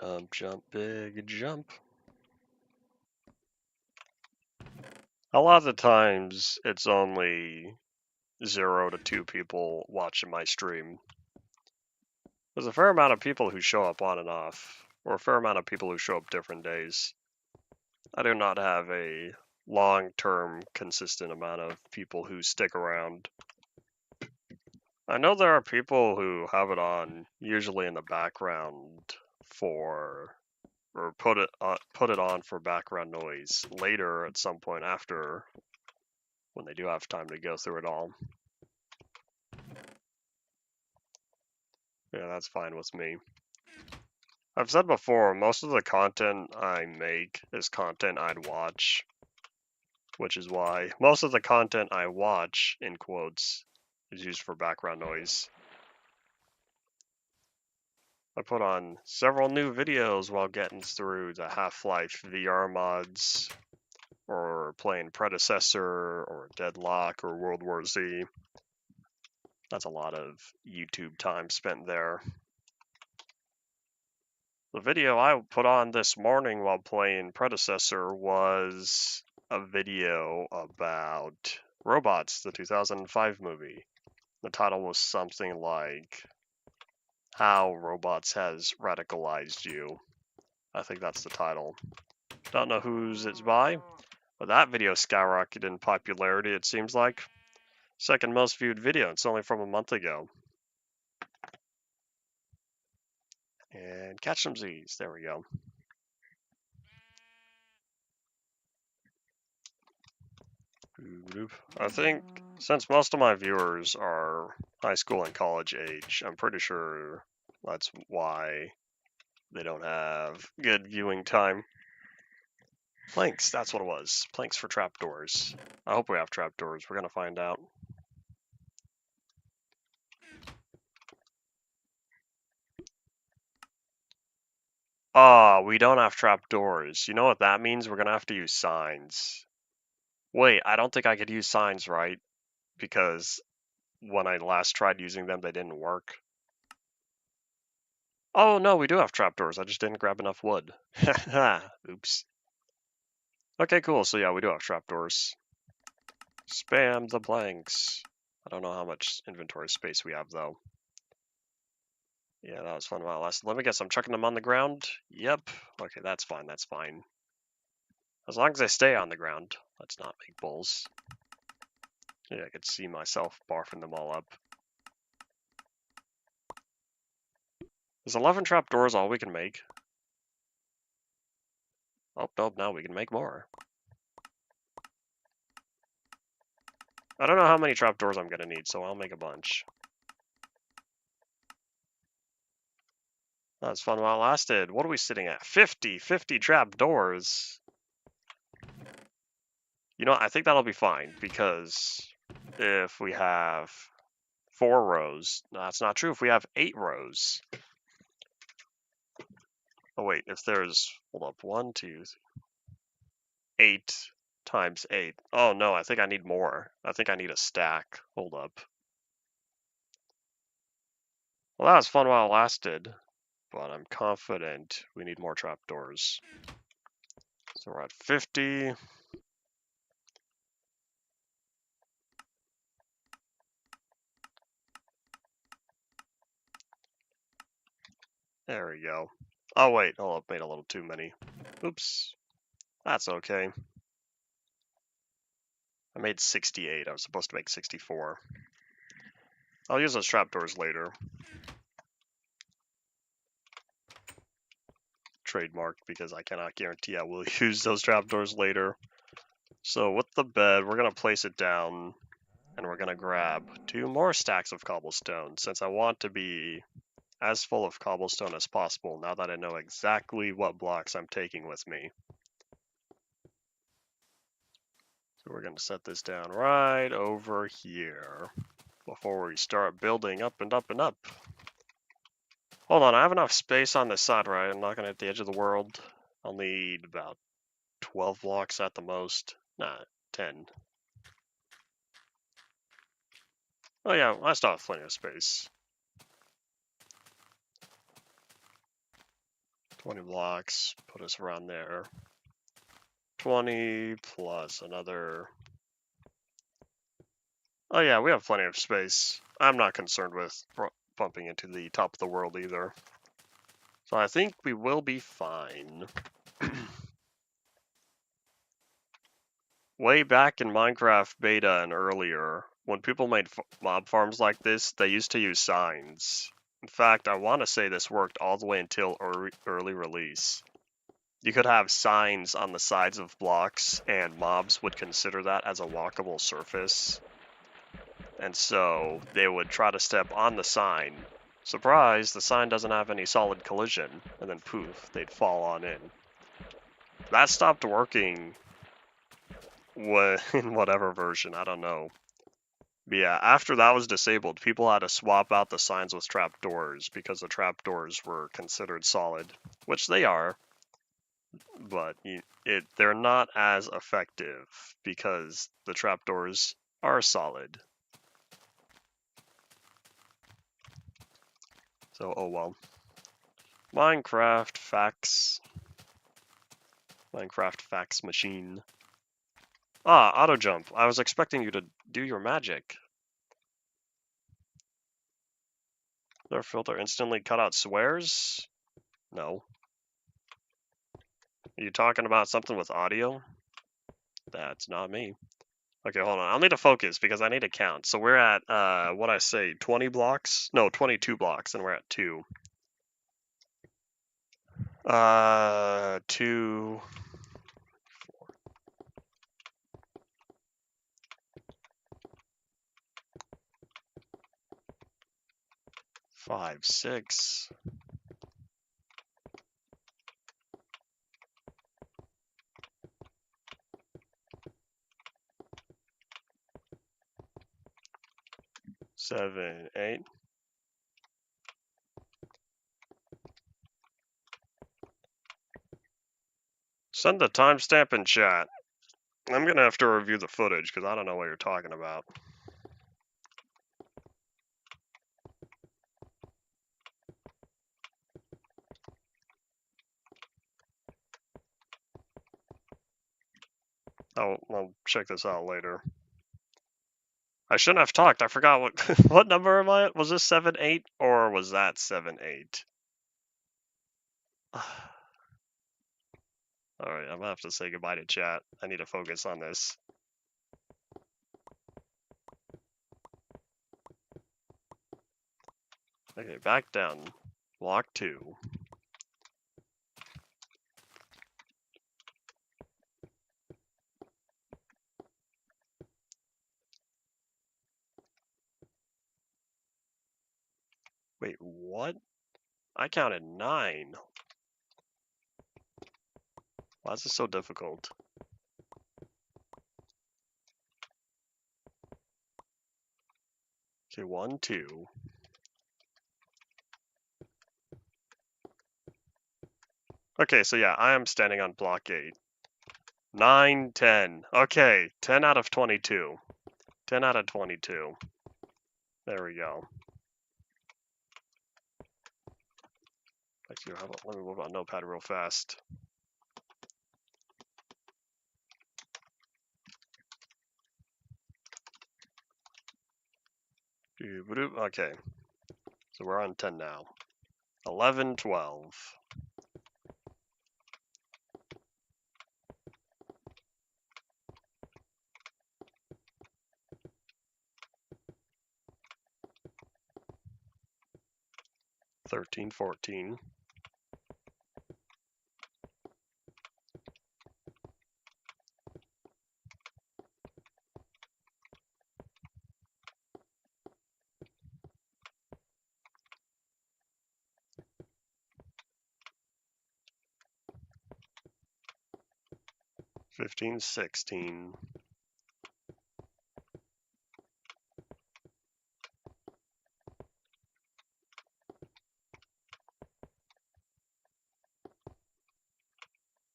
Jump, jump, big jump. A lot of the times, it's only 0 to 2 people watching my stream. There's a fair amount of people who show up on and off, or a fair amount of people who show up different days. I do not have a long-term, consistent amount of people who stick around. I know there are people who have it on, usually in the background for, or put it on for background noise later at some point after, when they do have time to go through it all. Yeah, that's fine with me. I've said before, most of the content I make is content I'd watch, which is why most of the content I watch, in quotes, is used for background noise. I put on several new videos while getting through the Half-Life VR mods, or playing Predecessor, or Deadlock, or World War Z. That's a lot of YouTube time spent there. The video I put on this morning while playing Predecessor was a video about Robots, the 2005 movie. The title was something like How Robots Has Radicalized You. I think that's the title. Don't know whose it's by, but that video skyrocketed in popularity, it seems like. Second most viewed video, it's only from a month ago. And catch some Z's, there we go. I think since most of my viewers are high school and college age, I'm pretty sure that's why they don't have good viewing time. Planks, that's what it was. Planks for trapdoors. I hope we have trapdoors. We're gonna find out. We don't have trapdoors. You know what that means? We're gonna have to use signs. Wait, I don't think I could use signs, right? Because when I last tried using them, they didn't work. Oh, no, we do have trapdoors. I just didn't grab enough wood. Oops. Okay, cool. So yeah, we do have trapdoors. Spam the blanks. I don't know how much inventory space we have, though. Yeah, that was fun while it lasted. Let me guess, I'm chucking them on the ground? Yep. Okay, that's fine, that's fine. As long as they stay on the ground. Let's not make bowls. Yeah, I could see myself barfing them all up. Is 11 trapdoors all we can make? Oh, nope, now we can make more. I don't know how many trapdoors I'm gonna need, so I'll make a bunch. That's fun while it lasted. What are we sitting at? 50 trapdoors. You know, I think that'll be fine, because if we have 4 rows, no, that's not true. If we have 8 rows. Oh wait, if there's, hold up, 1, 2, 8 times 8. Oh no, I think I need more. I think I need a stack. Hold up. Well, that was fun while it lasted, but I'm confident we need more trapdoors. So we're at 50. There we go. Oh wait, hold up, made a little too many. Oops. That's okay. I made 68. I was supposed to make 64. I'll use those trapdoors later. Trademark, because I cannot guarantee I will use those trapdoors later. So with the bed, we're going to place it down, and we're going to grab 2 more stacks of cobblestone, since I want to be as full of cobblestone as possible now that I know exactly what blocks I'm taking with me. So we're going to set this down right over here before we start building up and up and up. Hold on, I have enough space on this side, right? I'm not going to hit the edge of the world. I'll need about 12 blocks at the most. Nah, 10. Oh yeah, I still have plenty of space. 20 blocks, put us around there. 20 plus another. Oh yeah, we have plenty of space. I'm not concerned with bumping into the top of the world either. So I think we will be fine. Way back in Minecraft beta and earlier, when people made mob farms like this, they used to use signs. In fact, I want to say this worked all the way until early release. You could have signs on the sides of blocks, and mobs would consider that as a walkable surface. And so they would try to step on the sign. Surprise, the sign doesn't have any solid collision, and then poof, they'd fall on in. That stopped working in whatever version, I don't know. But yeah, after that was disabled, people had to swap out the signs with trapdoors because the trapdoors were considered solid, which they are, but they're not as effective because the trapdoors are solid. So, oh well. Minecraft facts. Minecraft fax machine. Ah, auto jump. I was expecting you to do your magic. Their filter instantly cut out swears? No. Are you talking about something with audio? That's not me. Okay, hold on. I'll need to focus because I need to count. So we're at, what I say, 20 blocks? No, 22 blocks, and we're at 2. 2, 5, 6. 7, 8. Send the timestamp in chat. I'm gonna have to review the footage because I don't know what you're talking about. I'll check this out later. I shouldn't have talked. I forgot what what number am I at? Was this 7, 8, or was that 7, 8? Alright, I'm gonna have to say goodbye to chat. I need to focus on this. Okay, back down. Block 2. Wait, what? I counted 9. Why is this so difficult? Okay, 1, 2. Okay, so yeah, I am standing on block 8. 9, 10. Okay, 10 out of 22. 10 out of 22. There we go. Actually, let me move on Notepad real fast. Okay, so we're on 10 now. 11, 12. 13, 14. 15, 16.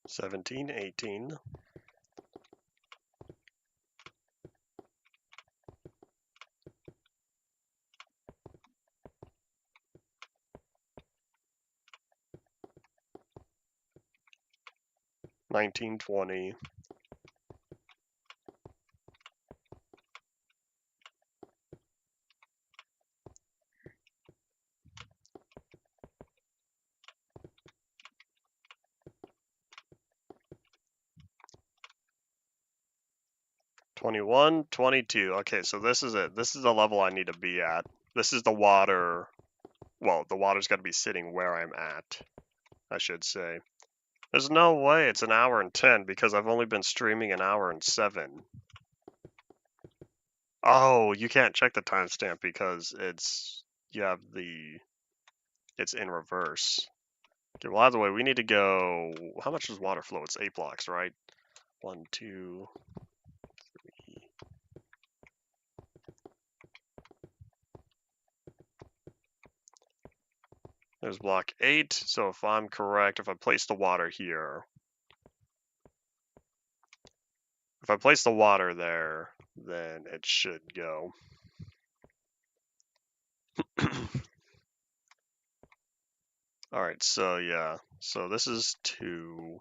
17, 18. 19, 20. 21, 22. Okay, so this is it. This is the level I need to be at. This is the water. Well, the water's got to be sitting where I'm at, I should say. There's no way it's an hour and 10 because I've only been streaming an hour and 7. Oh, you can't check the timestamp because it's in reverse. Okay, well, either way, we need to go. How much does water flow? It's 8 blocks, right? 1, 2, 3. There's block 8. So if I'm correct, if I place the water here, if I place the water there, then it should go. All right, so yeah, so this is 2.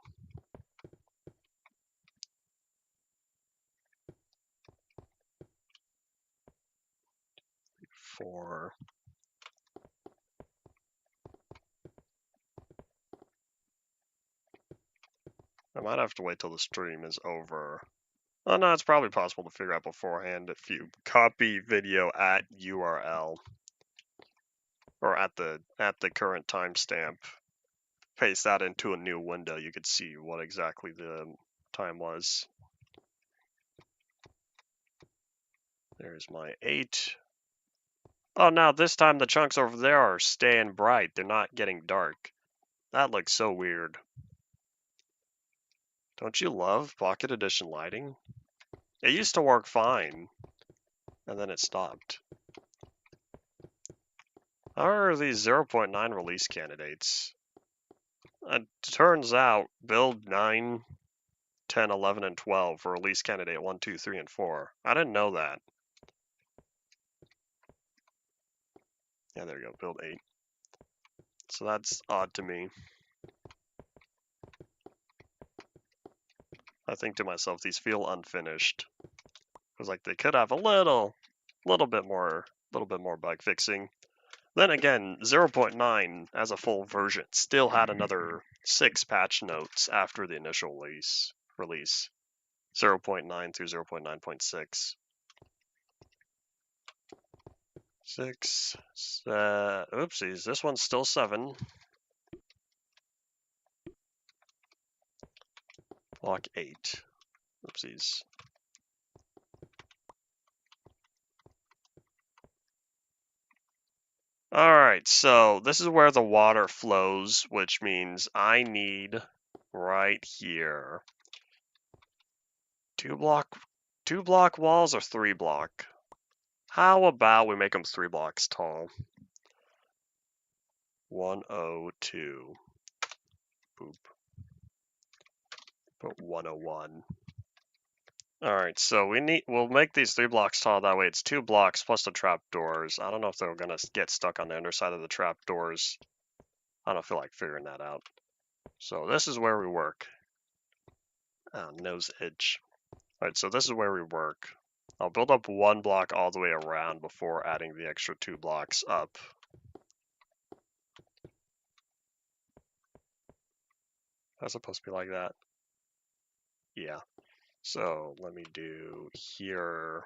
4. I might have to wait till the stream is over. Oh no, it's probably possible to figure out beforehand if you copy video at URL or at the current timestamp, paste that into a new window, you could see what exactly the time was. There's my 8. Oh, now this time the chunks over there are staying bright. They're not getting dark. That looks so weird. Don't you love Pocket Edition lighting? It used to work fine, and then it stopped. How are these 0.9 release candidates? It turns out build 9, 10, 11, and 12 for release candidate 1, 2, 3, and 4. I didn't know that. Yeah, there you go, build 8. So that's odd to me. I think to myself, these feel unfinished. Because like they could have a little bit more bug fixing. Then again, 0.9 as a full version still had another 6 patch notes after the initial release. 0.9 through 0.9.6. 6, oopsies, this one's still 7. Block 8. Oopsies. Alright, so this is where the water flows, which means I need right here. Two block walls or 3 block? How about we make them 3 blocks tall? 102. Boop. Put 101. Alright, so we'll make these 3 blocks tall, that way it's 2 blocks plus the trapdoors. I don't know if they're gonna get stuck on the underside of the trapdoors. I don't feel like figuring that out. So this is where we work. Oh, nose itch. Alright, so this is where we work. I'll build up 1 block all the way around before adding the extra 2 blocks up. That's supposed to be like that. Yeah. So let me do here.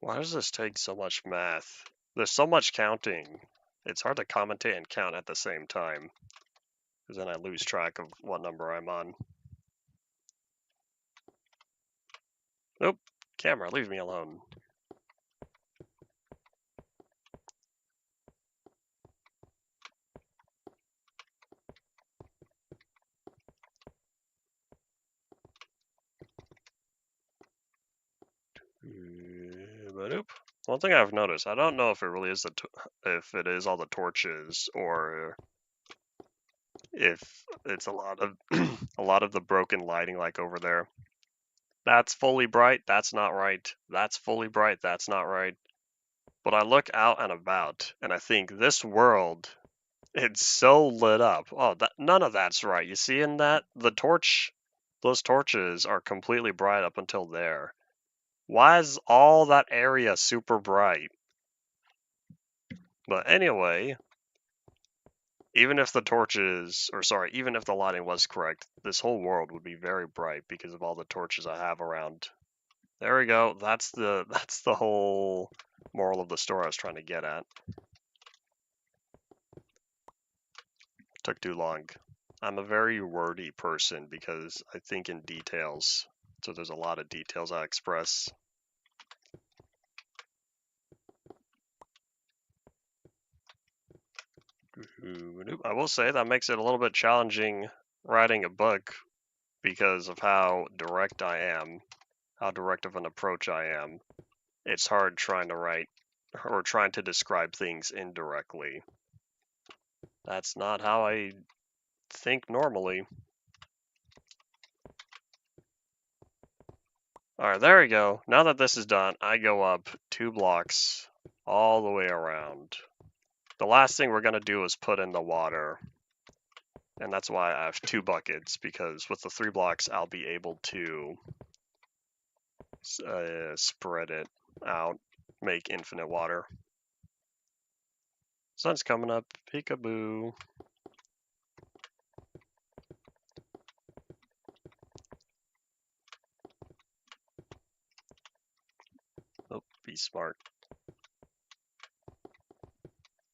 Why does this take so much math? There's so much counting. It's hard to commentate and count at the same time, because then I lose track of what number I'm on. Nope, camera, leave me alone. But oop. One thing I've noticed, I don't know if it really is if it is all the torches or if it's a lot of a lot of the broken lighting like over there. That's fully bright, that's not right. That's fully bright, that's not right. But I look out and about and I think this world, it's so lit up. Oh, none of that's right. You see in that? Those torches are completely bright up until there. Why is all that area super bright? But anyway, even if the even if the lighting was correct, this whole world would be very bright because of all the torches I have around. There we go. That's the whole moral of the story I was trying to get at. Took too long. I'm a very wordy person because I think in details. So there's a lot of details I express. I will say that makes it a little bit challenging writing a book because of how direct I am, how direct of an approach I am. It's hard trying to write or trying to describe things indirectly. That's not how I think normally. Alright, there we go. Now that this is done, I go up 2 blocks all the way around. The last thing we're going to do is put in the water. And that's why I have 2 buckets, because with the 3 blocks, I'll be able to spread it out, make infinite water. Sun's coming up, peekaboo. Oh, be smart.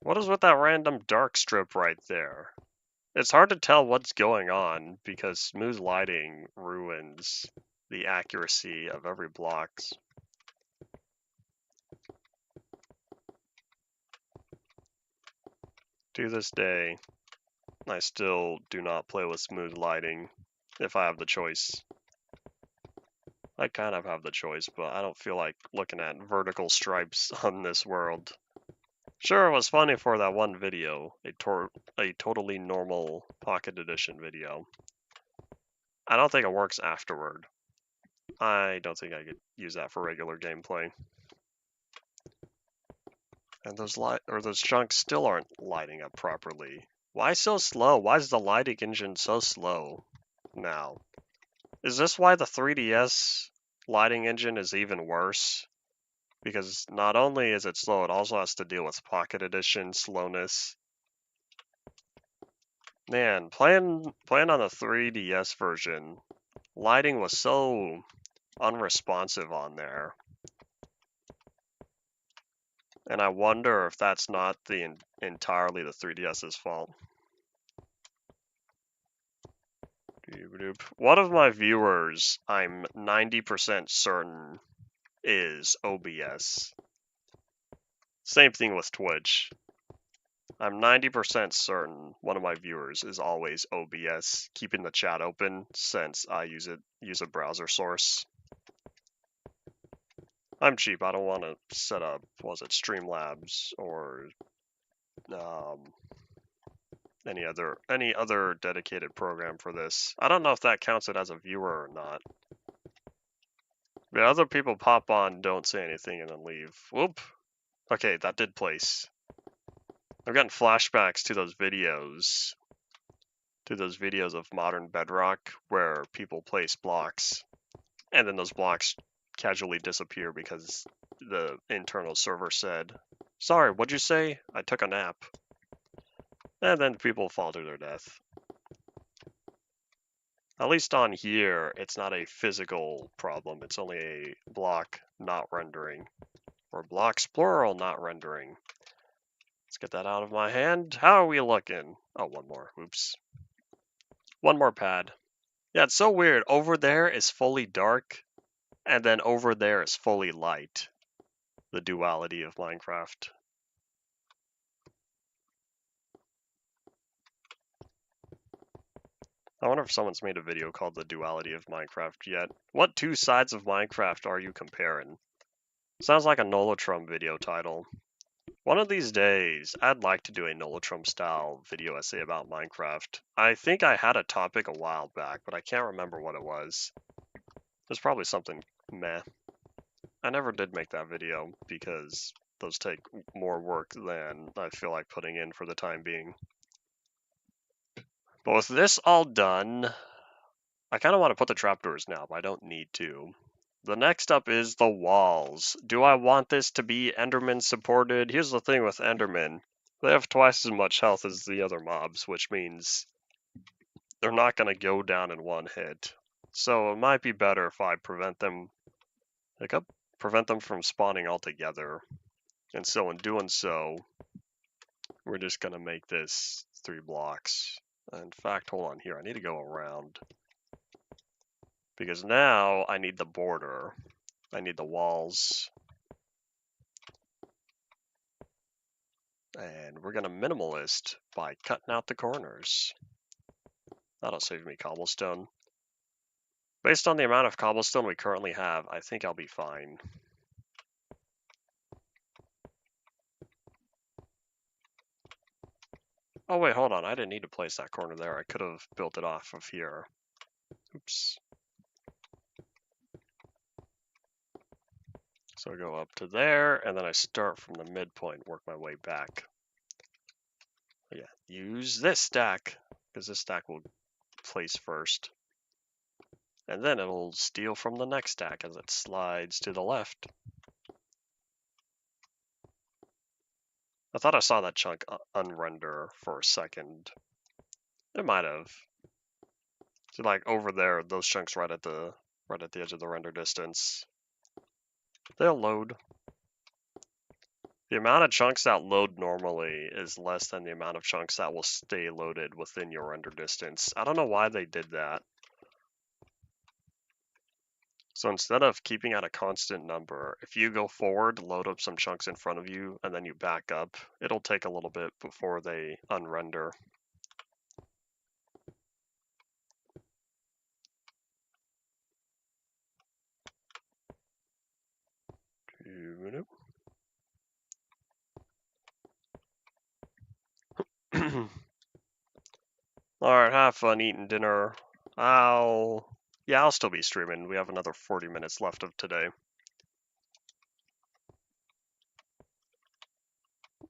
What is with that random dark strip right there? It's hard to tell what's going on because smooth lighting ruins the accuracy of every block. To this day, I still do not play with smooth lighting if I have the choice. I kind of have the choice, but I don't feel like looking at vertical stripes on this world. Sure, it was funny for that one video, a totally normal Pocket Edition video. I don't think it works afterward. I don't think I could use that for regular gameplay. And those chunks still aren't lighting up properly. Why so slow? Why is the lighting engine so slow now? Is this why the 3DS lighting engine is even worse? Because not only is it slow, it also has to deal with Pocket Edition slowness. Man, playing on the 3DS version, lighting was so unresponsive on there. And I wonder if that's not entirely the 3DS's fault. One of my viewers, I'm 90% certain, is OBS. Same thing with Twitch. I'm 90% certain one of my viewers is always OBS, keeping the chat open since I use a browser source. I'm cheap. I don't want to set up, Streamlabs or any other dedicated program for this. I don't know if that counts it as a viewer or not. But other people pop on, don't say anything, and then leave. Whoop. Okay, that did place. I've gotten flashbacks to those videos of modern Bedrock where people place blocks, and then those blocks casually disappear because the internal server said, "Sorry, what'd you say? I took a nap." And then people fall to their death. At least on here, it's not a physical problem. It's only a block not rendering, or blocks plural not rendering. Let's get that out of my hand. How are we looking? Oh, one more. Oops. One more pad. Yeah, it's so weird. Over there is fully dark, and then over there is fully light. The duality of Minecraft. I wonder if someone's made a video called The Duality of Minecraft yet. What two sides of Minecraft are you comparing? Sounds like a Nolotrum video title. One of these days, I'd like to do a Nolotrum style video essay about Minecraft. I think I had a topic a while back, but I can't remember what it was. There's probably something meh. I never did make that video because those take more work than I feel like putting in for the time being. But with this all done, I kind of want to put the trapdoors now, but I don't need to. The next up is the walls. Do I want this to be Enderman supported? Here's the thing with Enderman. They have twice as much health as the other mobs, which means they're not going to go down in one hit. So it might be better if I prevent them from spawning altogether. And so in doing so, we're just going to make this 3 blocks. In fact, hold on here. I need to go around. Because now I need the border. I need the walls. And we're going to minimalist by cutting out the corners. That'll save me cobblestone. Based on the amount of cobblestone we currently have, I think I'll be fine. Oh wait, hold on. I didn't need to place that corner there. I could have built it off of here. Oops. So I go up to there, and then I start from the midpoint, work my way back. Yeah, use this stack, because this stack will place first. And then it'll steal from the next stack as it slides to the left. I thought I saw that chunk unrender for a second. It might have. So like over there, those chunks right at the edge of the render distance. They'll load. The amount of chunks that load normally is less than the amount of chunks that will stay loaded within your render distance. I don't know why they did that. So instead of keeping at a constant number, if you go forward, load up some chunks in front of you, and then you back up, it'll take a little bit before they unrender. Alright, have fun eating dinner. I'll still be streaming. We have another 40 minutes left of today.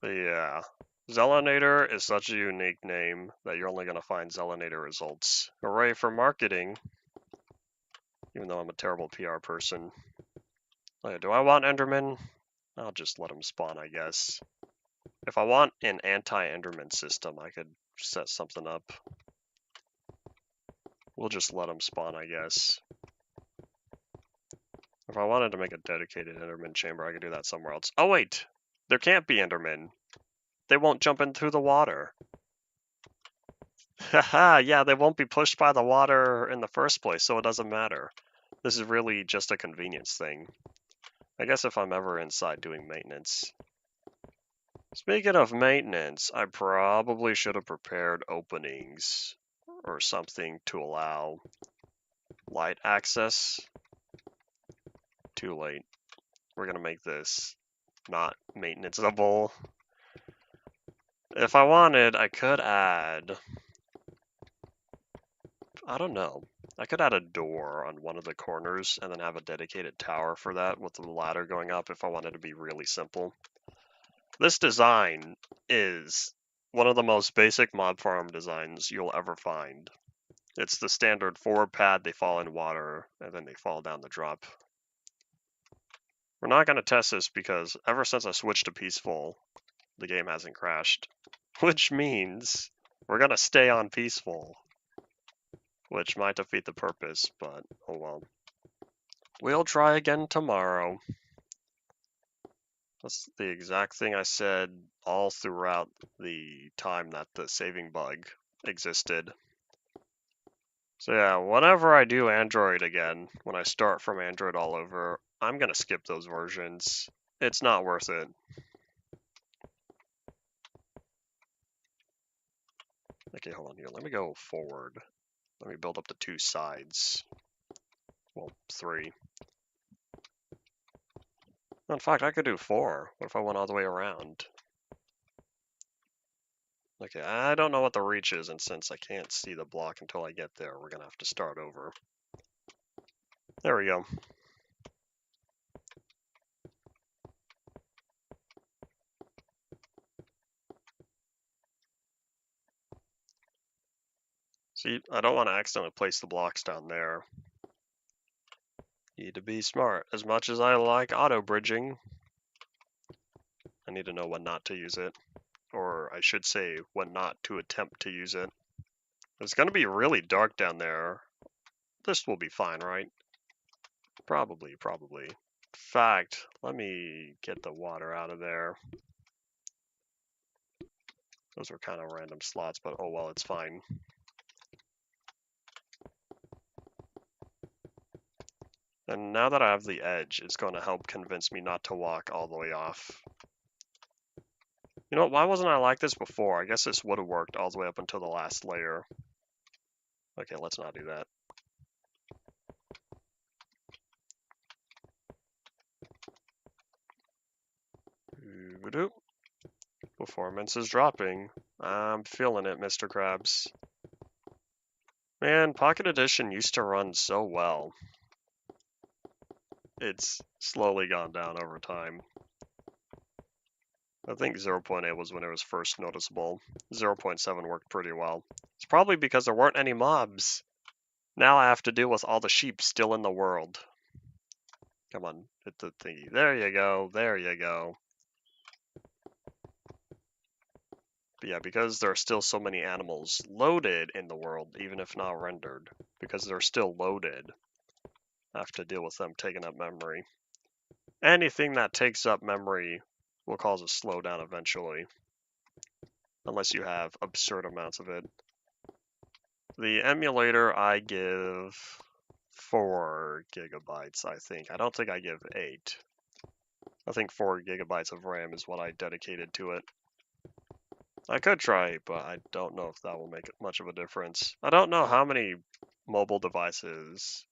But yeah. Zelanator is such a unique name that you're only going to find Zelanator results. Hooray for marketing. Even though I'm a terrible PR person. Okay, do I want Enderman? I'll just let them spawn, I guess. If I want an anti-Enderman system, I could set something up. We'll just let them spawn, I guess. If I wanted to make a dedicated Enderman chamber, I could do that somewhere else. Oh, wait! There can't be Endermen. They won't jump into the water. Haha, yeah, they won't be pushed by the water in the first place, so it doesn't matter. This is really just a convenience thing. I guess if I'm ever inside doing maintenance. Speaking of maintenance, I probably should have prepared openings or something to allow light access. Too late. We're gonna make this not maintenanceable. If I wanted, I could add, I don't know. I could add a door on one of the corners and then have a dedicated tower for that with the ladder going up if I wanted to be really simple. This design is one of the most basic mod farm designs you'll ever find. It's the standard forward pad, they fall in water, and then they fall down the drop. We're not going to test this because ever since I switched to peaceful, the game hasn't crashed. Which means we're going to stay on peaceful. Which might defeat the purpose, but oh well. We'll try again tomorrow. That's the exact thing I said all throughout the time that the saving bug existed. So yeah, whenever I do Android again, when I start from Android all over, I'm gonna skip those versions. It's not worth it. Okay, hold on here. Let me go forward. Let me build up the two sides. Well, 3. In fact, I could do 4. What if I went all the way around? Okay, I don't know what the reach is, and since I can't see the block until I get there, we're gonna have to start over. There we go. See, I don't want to accidentally place the blocks down there. Need to be smart. As much as I like auto bridging, I need to know when not to use it. Or I should say, when not to attempt to use it. It's going to be really dark down there. This will be fine, right? Probably. In fact, let me get the water out of there. Those are kind of random slots, but oh well, it's fine. And now that I have the edge, it's going to help convince me not to walk all the way off. You know what, why wasn't I like this before? I guess this would have worked all the way up until the last layer. Okay, let's not do that. Performance is dropping. I'm feeling it, Mr. Krabs. Man, Pocket Edition used to run so well. It's slowly gone down over time. I think 0.8 was when it was first noticeable. 0.7 worked pretty well. It's probably because there weren't any mobs. Now I have to deal with all the sheep still in the world. Come on, hit the thingy. There you go, there you go. But yeah, because there are still so many animals loaded in the world, even if not rendered, because they're still loaded, I have to deal with them taking up memory. Anything that takes up memory will cause a slowdown eventually, unless you have absurd amounts of it. The emulator I give 4 gigabytes, I think. I don't think I give 8. I think 4 gigabytes of RAM is what I dedicated to it. I could try, but I don't know if that will make much of a difference. I don't know how many mobile devices,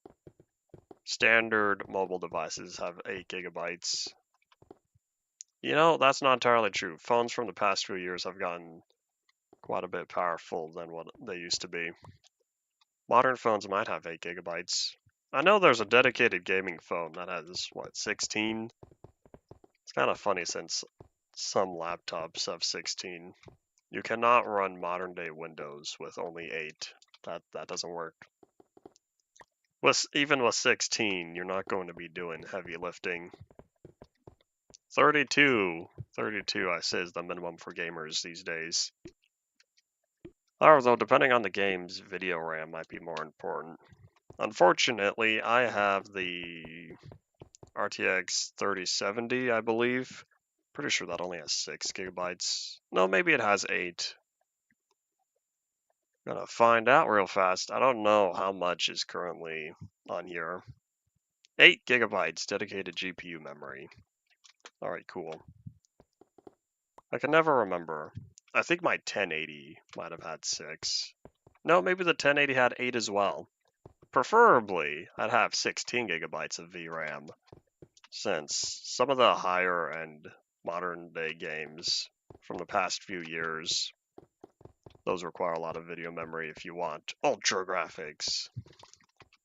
standard mobile devices, have 8 gigabytes. You know, that's not entirely true. Phones from the past few years have gotten quite a bit powerful than what they used to be. Modern phones might have 8 gigabytes. I know there's a dedicated gaming phone that has, what, 16? It's kind of funny since some laptops have 16. You cannot run modern day Windows with only 8. That doesn't work. Even with 16, you're not going to be doing heavy lifting. 32 I say is the minimum for gamers these days. Although depending on the games, video RAM might be more important. Unfortunately, I have the RTX 3070, I believe, Pretty sure that only has 6 gigabytes. No, maybe it has 8. Gonna find out real fast. I don't know how much is currently on here. 8 gigabytes dedicated GPU memory. Alright, cool. I can never remember. I think my 1080 might have had 6. No, maybe the 1080 had 8 as well. Preferably, I'd have 16 gigabytes of VRAM, since some of the higher end modern day games from the past few years, those require a lot of video memory if you want ultra graphics.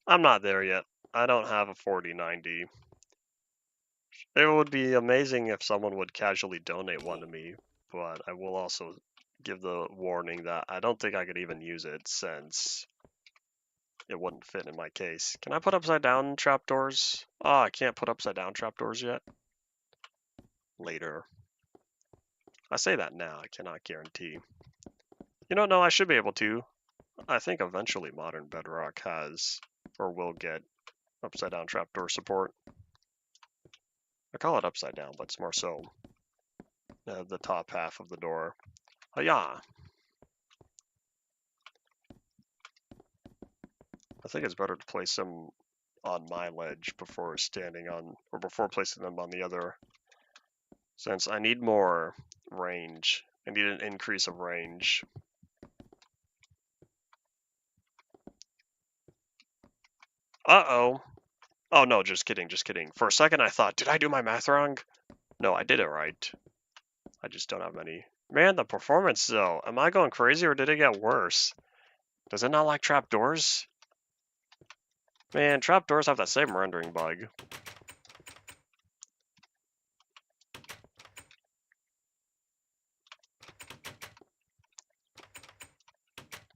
I'm not there yet. I don't have a 4090. It would be amazing if someone would casually donate one to me, but I will also give the warning that I don't think I could even use it since it wouldn't fit in my case. Can I put upside down trapdoors? Oh, I can't put upside down trapdoors yet. Later. I say that now, I cannot guarantee. You don't know, I should be able to. I think eventually modern Bedrock has, or will get, upside down trapdoor support. I call it upside down, but it's more so the top half of the door. Yeah. I think it's better to place them on my ledge before standing on, or before placing them on the other, since I need more range. I need an increase of range. Uh-oh. Oh no, just kidding, just kidding. For a second I thought, did I do my math wrong? No, I did it right. I just don't have any. Man, the performance though. Am I going crazy or did it get worse? Does it not like trapdoors? Man, trapdoors have that same rendering bug.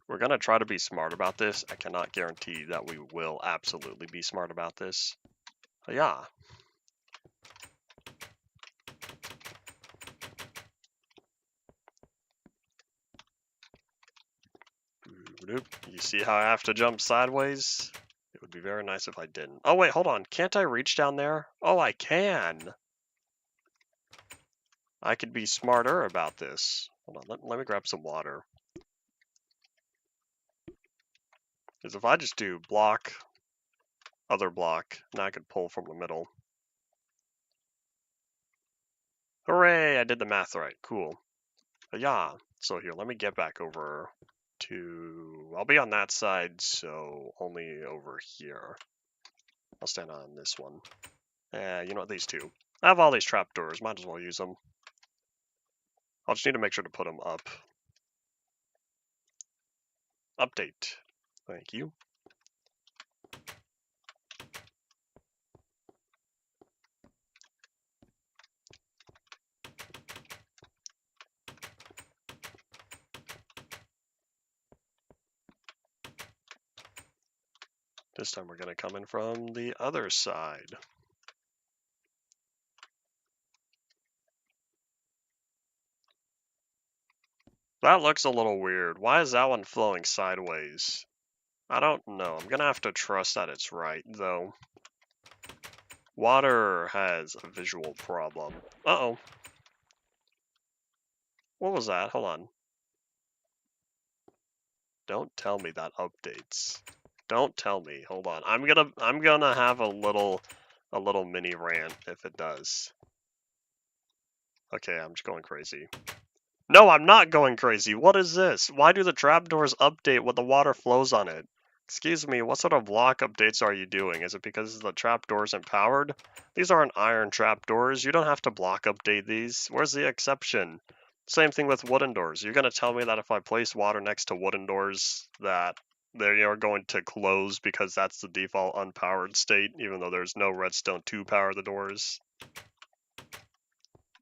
We're gonna try to be smart about this. I cannot guarantee that we will absolutely be smart about this. But yeah. You see how I have to jump sideways? It would be very nice if I didn't. Oh wait, hold on. Can't I reach down there? Oh, I can. I could be smarter about this. Hold on, let me grab some water. Because if I just do block, other block, now I could pull from the middle. Hooray, I did the math right. Cool. But yeah, so here, let me get back over to... I'll be on that side, so only over here. I'll stand on this one. You know what, these two. I have all these trapdoors, might as well use them. I'll just need to make sure to put them up. Update. Thank you. This time we're going to come in from the other side. That looks a little weird. Why is that one flowing sideways? I don't know. I'm going to have to trust that it's right, though. Water has a visual problem. Uh-oh. What was that? Hold on. Don't tell me that updates. Don't tell me. Hold on. I'm gonna have a little mini rant if it does. Okay, I'm just going crazy. No, I'm not going crazy. What is this? Why do the trapdoors update when the water flows on it? Excuse me, what sort of block updates are you doing? Is it because the trapdoors aren't powered? These aren't iron trapdoors. You don't have to block update these. Where's the exception? Same thing with wooden doors. You're going to tell me that if I place water next to wooden doors that they are going to close because that's the default unpowered state, even though there's no redstone to power the doors?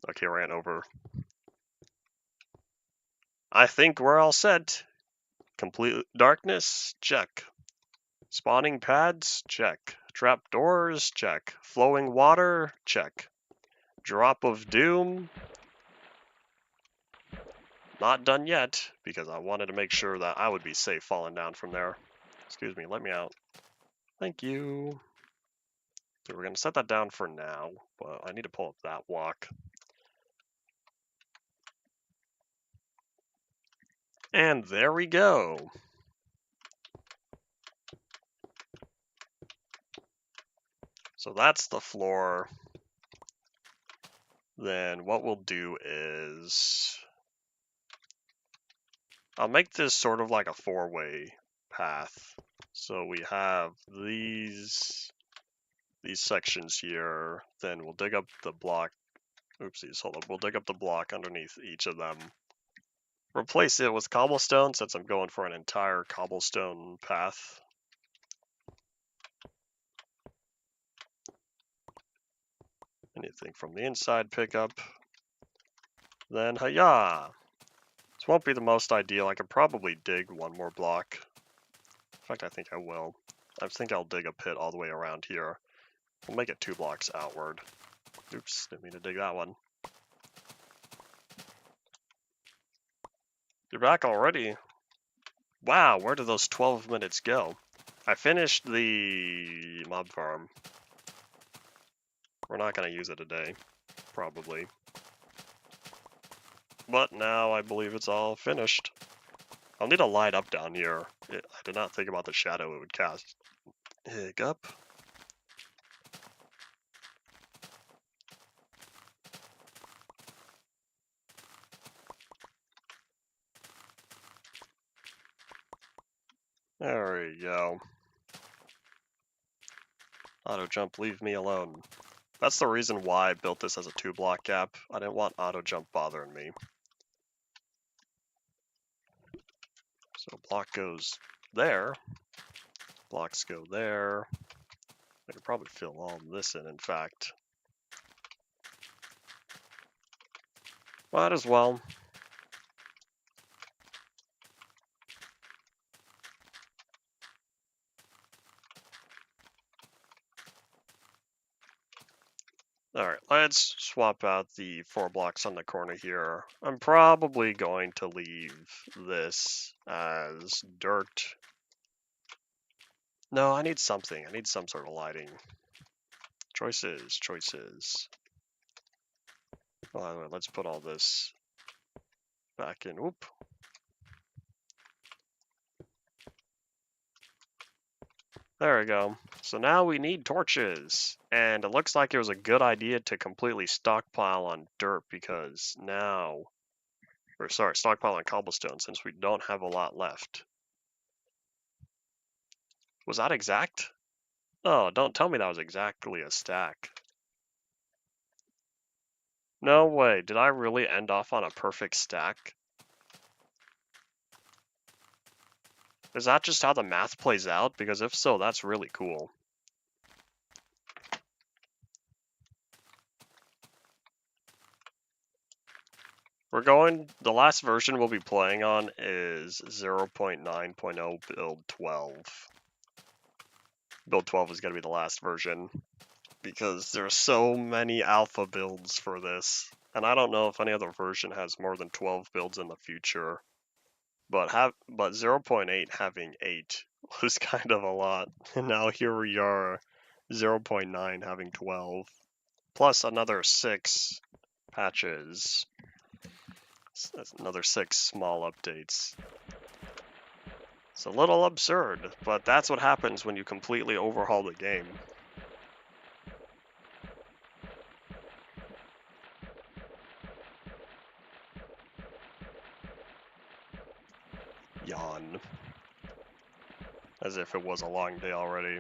Okay, ran over. I think we're all set. Complete darkness? Check. Spawning pads? Check. Trap doors? Check. Flowing water? Check. Drop of doom? Not done yet, because I wanted to make sure that I would be safe falling down from there. Excuse me, let me out. Thank you. So we're going to set that down for now, but I need to pull up that walk. And there we go. So that's the floor. Then what we'll do is I'll make this sort of like a four-way path. So we have these sections here. Then we'll dig up the block. Oopsies, hold up. We'll dig up the block underneath each of them. Replace it with cobblestone since I'm going for an entire cobblestone path. Anything from the inside pick up. Then, hiya! This won't be the most ideal. I could probably dig one more block. In fact, I think I will. I think I'll dig a pit all the way around here. We'll make it 2 blocks outward. Oops, didn't mean to dig that one. You're back already? Wow, where did those 12 minutes go? I finished the mob farm. We're not going to use it today, probably. But now I believe it's all finished. I'll need a light up down here. I did not think about the shadow it would cast. Hiccup. There we go. Auto jump, leave me alone. That's the reason why I built this as a 2-block gap. I didn't want auto jump bothering me. So block goes there. Blocks go there. I could probably fill all this in fact. Might as well. Alright, let's swap out the 4 blocks on the corner here. I'm probably going to leave this as dirt. No, I need something. I need some sort of lighting. Choices, choices. Well, anyway, let's put all this back in. Whoop. There we go. So now we need torches. And it looks like it was a good idea to completely stockpile on dirt because now... Or sorry, stockpile on cobblestone since we don't have a lot left. Was that exact? Oh, don't tell me that was exactly a stack. No way, did I really end off on a perfect stack? Is that just how the math plays out? Because if so, that's really cool. The last version we'll be playing on is 0.9.0 build 12. Build 12 is going to be the last version because there's so many alpha builds for this. And I don't know if any other version has more than 12 builds in the future. But 0.8 having 8 was kind of a lot. And now here we are, 0.9 having 12. Plus another 6 patches. That's another 6 small updates. It's a little absurd, but that's what happens when you completely overhaul the game. Yawn. As if it was a long day already.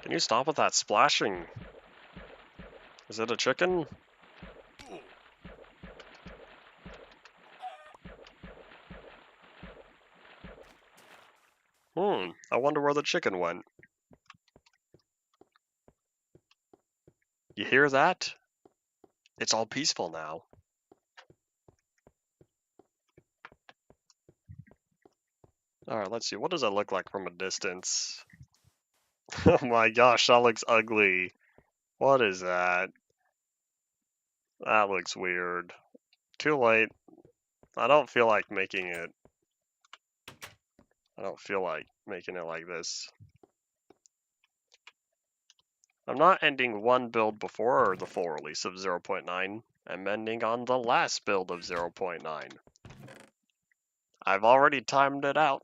Can you stop with that splashing? Is it a chicken? I wonder where the chicken went. You hear that? It's all peaceful now. Alright, let's see. What does it look like from a distance? Oh my gosh, that looks ugly. What is that? That looks weird. Too late. I don't feel like making it. I don't feel like making it like this. I'm not ending one build before the full release of 0.9. I'm ending on the last build of 0.9. I've already timed it out.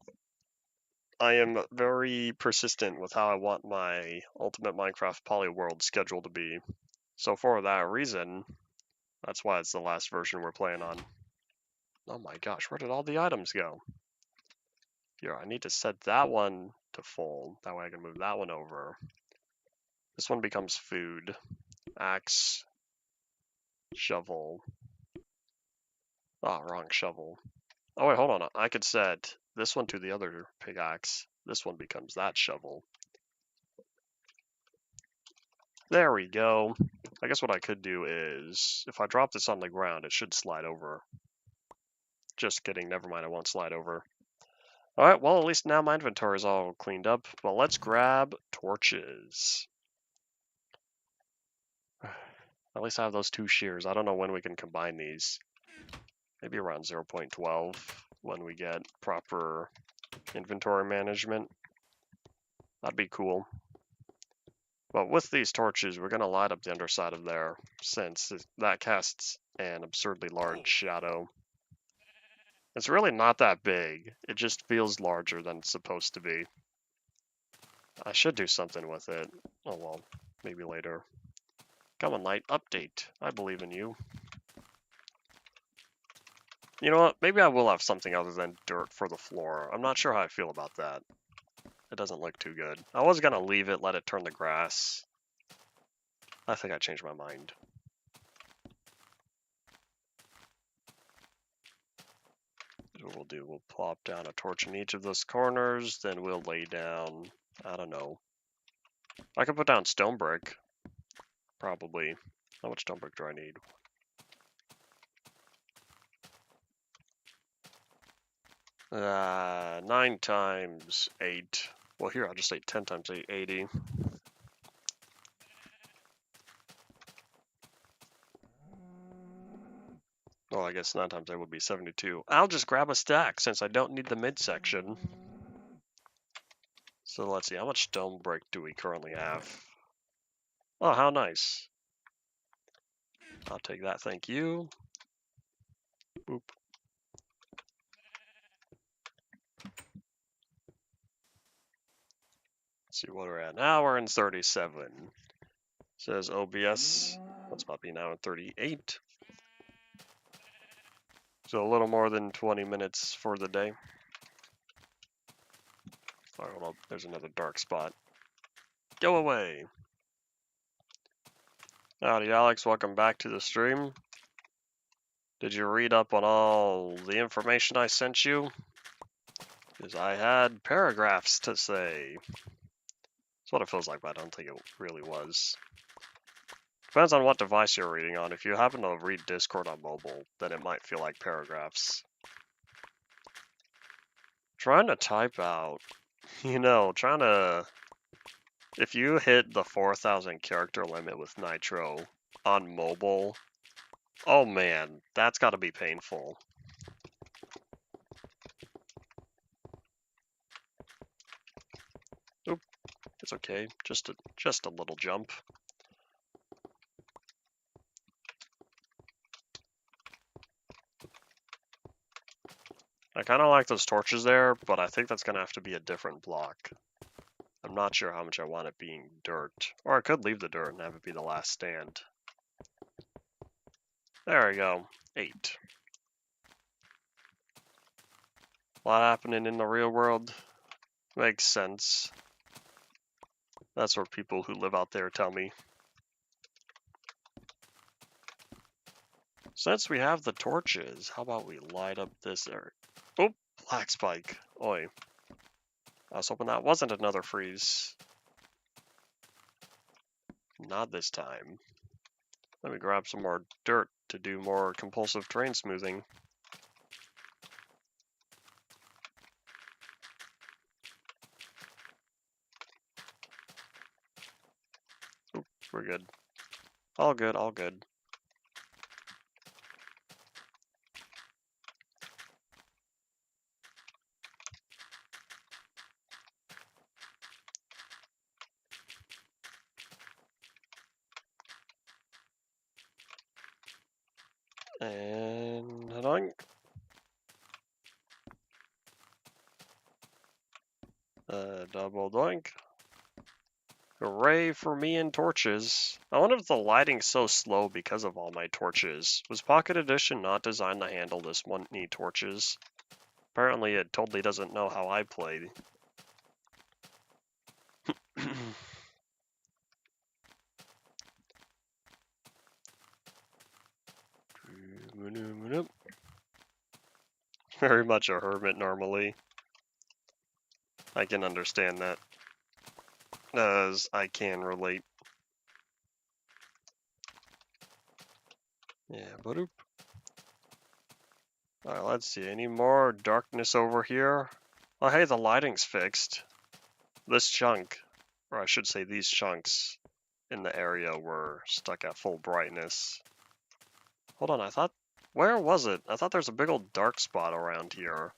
I am very persistent with how I want my Ultimate Minecraft Polyworld schedule to be. So for that reason, that's why it's the last version we're playing on. Oh my gosh, where did all the items go? Here, I need to set that one to full. That way I can move that one over. This one becomes food. Axe. Shovel. Oh, wrong shovel. Oh wait, hold on. I could set this one to the other pickaxe. This one becomes that shovel. There we go. I guess what I could do is, if I drop this on the ground, it should slide over. Just kidding, never mind, it won't slide over. Alright, well, at least now my inventory is all cleaned up. Well, let's grab torches. At least I have those 2 shears. I don't know when we can combine these. Maybe around 0.12 when we get proper inventory management. That'd be cool. But with these torches, we're going to light up the underside of there, since that casts an absurdly large shadow. It's really not that big. It just feels larger than it's supposed to be. I should do something with it. Oh well, maybe later. Come on, light, update. I believe in you. You know what? Maybe I will have something other than dirt for the floor. I'm not sure how I feel about that. It doesn't look too good. I was going to leave it, let it turn to grass. I think I changed my mind. What we'll do, we'll plop down a torch in each of those corners, then we'll lay down, I don't know. I could put down stone brick, probably. How much stone brick do I need? Uh, 9 times 8. Well, here, I'll just say 10 times 8, 80. Well, I guess 9 times 8 would be 72. I'll just grab a stack since I don't need the midsection. So let's see, how much stone brick do we currently have? Oh, how nice. I'll take that, thank you. Boop. Let's see what we're at now. We're in 37. Says OBS. Let's about be now in 38. So a little more than 20 minutes for the day. Alright, hold on. There's another dark spot. Go away. Howdy, Alex. Welcome back to the stream. Did you read up on all the information I sent you? Because I had paragraphs to say. That's what it feels like, but I don't think it really was. Depends on what device you're reading on. If you happen to read Discord on mobile, then it might feel like paragraphs. Trying to type out, trying to... If you hit the 4,000 character limit with Nitro on mobile, oh man, that's gotta be painful. Oop, it's okay, just a little jump. I kind of like those torches there, but I think that's going to have to be a different block. I'm not sure how much I want it being dirt. Or I could leave the dirt and have it be the last stand. There we go. 8. A lot happening in the real world. Makes sense. That's what people who live out there tell me. Since we have the torches, how about we light up this area? Oh, black spike. Oi. I was hoping that wasn't another freeze. Not this time. Let me grab some more dirt to do more compulsive terrain smoothing. Oop, we're good. All good, all good. And doink. Double doink. Hooray for me and torches. I wonder if the lighting's so slow because of all my torches. Was Pocket Edition not designed to handle this many torches? Apparently it totally doesn't know how I play. Very much a hermit normally. I can understand that, as I can relate. Yeah, boop. Alright, let's see. Any more darkness over here? Oh, hey, the lighting's fixed. This chunk, or I should say these chunks in the area were stuck at full brightness. Hold on, I thought... Where was it? I thought there's a big old dark spot around here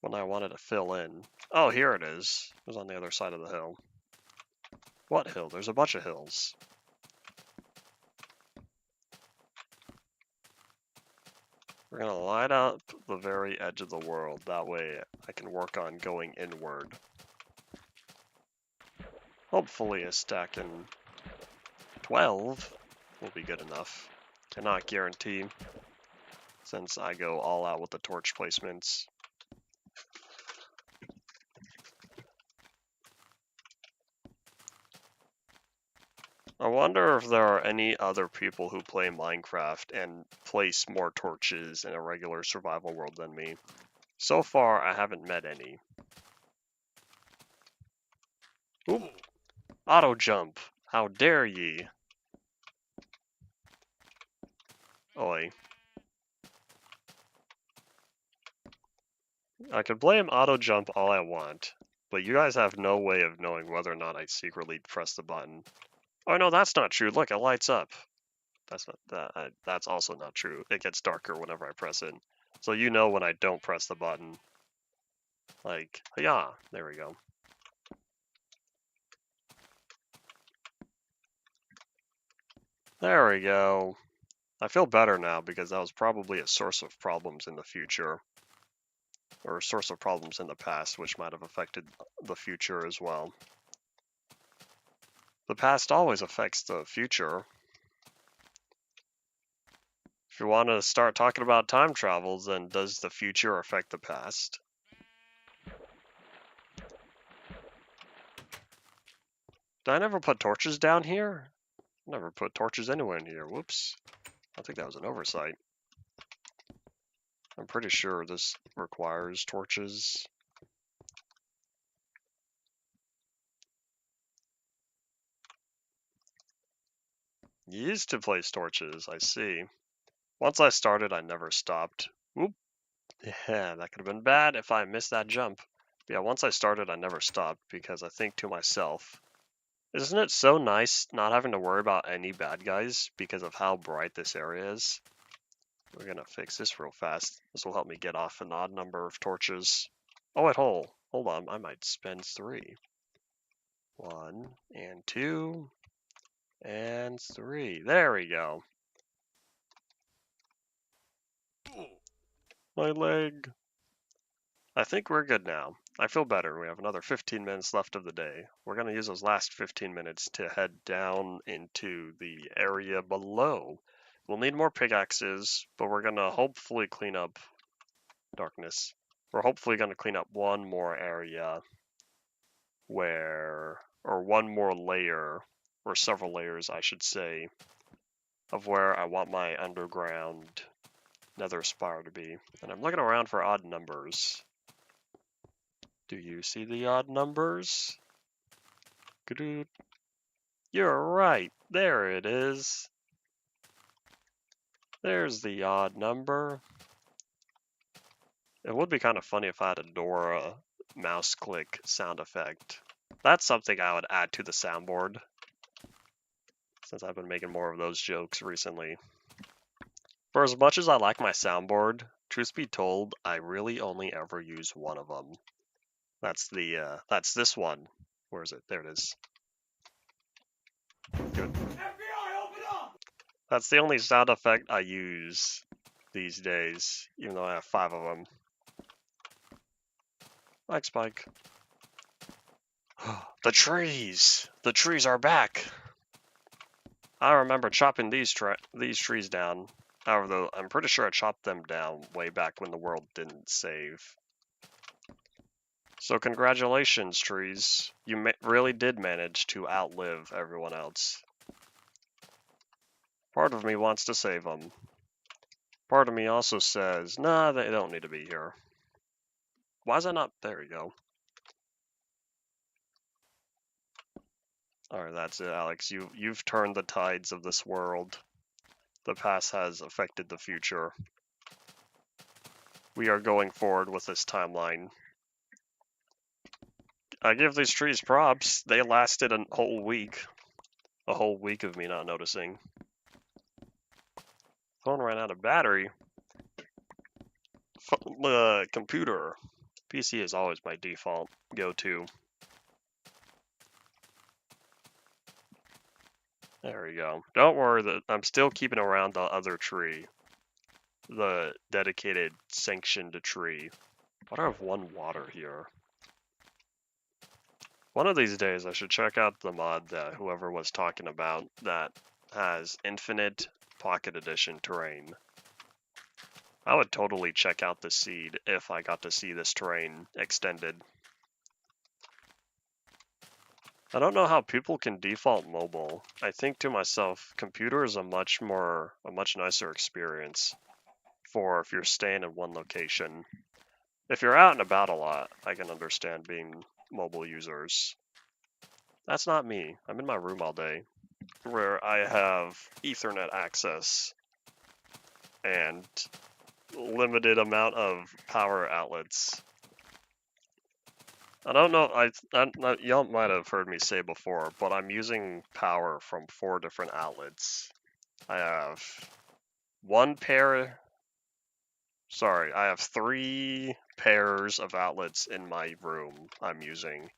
when I wanted to fill in. Oh, here it is. It was on the other side of the hill. What hill? There's a bunch of hills. We're gonna light up the very edge of the world. That way I can work on going inward. Hopefully a stack in 12 will be good enough. Cannot guarantee, since I go all out with the torch placements. I wonder if there are any other people who play Minecraft and place more torches in a regular survival world than me. So far, I haven't met any. Oop! Auto jump! How dare ye! Oi. I could blame auto jump all I want, but you guys have no way of knowing whether or not I secretly press the button. Oh no, that's not true. Look, it lights up. That's not that. That's also not true. It gets darker whenever I press it, so you know when I don't press the button. Like, yeah, there we go. There we go. I feel better now because that was probably a source of problems in the future, or a source of problems in the past, which might have affected the future as well. The past always affects the future. If you want to start talking about time travels, then does the future affect the past? Did I never put torches down here? Never put torches anywhere in here. Whoops. I think that was an oversight. I'm pretty sure this requires torches. Used to place torches, I see. Once I started, I never stopped. Whoop. Yeah, that could have been bad if I missed that jump. But yeah, once I started, I never stopped because I think to myself, isn't it so nice not having to worry about any bad guys because of how bright this area is? We're gonna fix this real fast. This will help me get off an odd number of torches. Oh, wait, hold on. I might spend 3. 1 and 2 and 3. There we go. My leg. I think we're good now. I feel better. We have another 15 minutes left of the day. We're going to use those last 15 minutes to head down into the area below. We'll need more pickaxes, but we're going to hopefully clean up darkness. We're hopefully going to clean up one more area or one more layer, or several layers, I should say, of where I want my underground nether spire to be. And I'm looking around for odd numbers. Do you see the odd numbers? You're right. There it is. There's the odd number. It would be kind of funny if I had a Dora mouse click sound effect. That's something I would add to the soundboard, since I've been making more of those jokes recently. For as much as I like my soundboard, truth be told, I really only ever use one of them. That's this one. Where is it? There it is. Good. FBI, open up! That's the only sound effect I use these days, even though I have 5 of them. Like Spike. The trees! The trees are back! I remember chopping these trees down. However, though, I'm pretty sure I chopped them down way back when the world didn't save. So congratulations, trees. You really did manage to outlive everyone else. Part of me wants to save them. Part of me also says, nah, they don't need to be here. Why is that not? There we go. Alright, that's it, Alex. You've turned the tides of this world. The past has affected the future. We are going forward with this timeline. I give these trees props. They lasted a whole week. A whole week of me not noticing. Phone ran out of battery. Computer. PC is always my default go-to. There we go. Don't worry, I'm still keeping around the other tree. The dedicated sanctioned tree. But I have 1 water here. One of these days I should check out the mod that whoever was talking about that has infinite Pocket Edition terrain. I would totally check out the seed if I got to see this terrain extended. I don't know how people can default mobile. I think to myself, computer is a much nicer experience for if you're staying in one location. If you're out and about a lot, I can understand being mobile users. That's not me. I'm in my room all day, where I have Ethernet access and limited amount of power outlets. I don't know, y'all might have heard me say before, but I'm using power from 4 different outlets. I have 3 pairs of outlets in my room I'm using.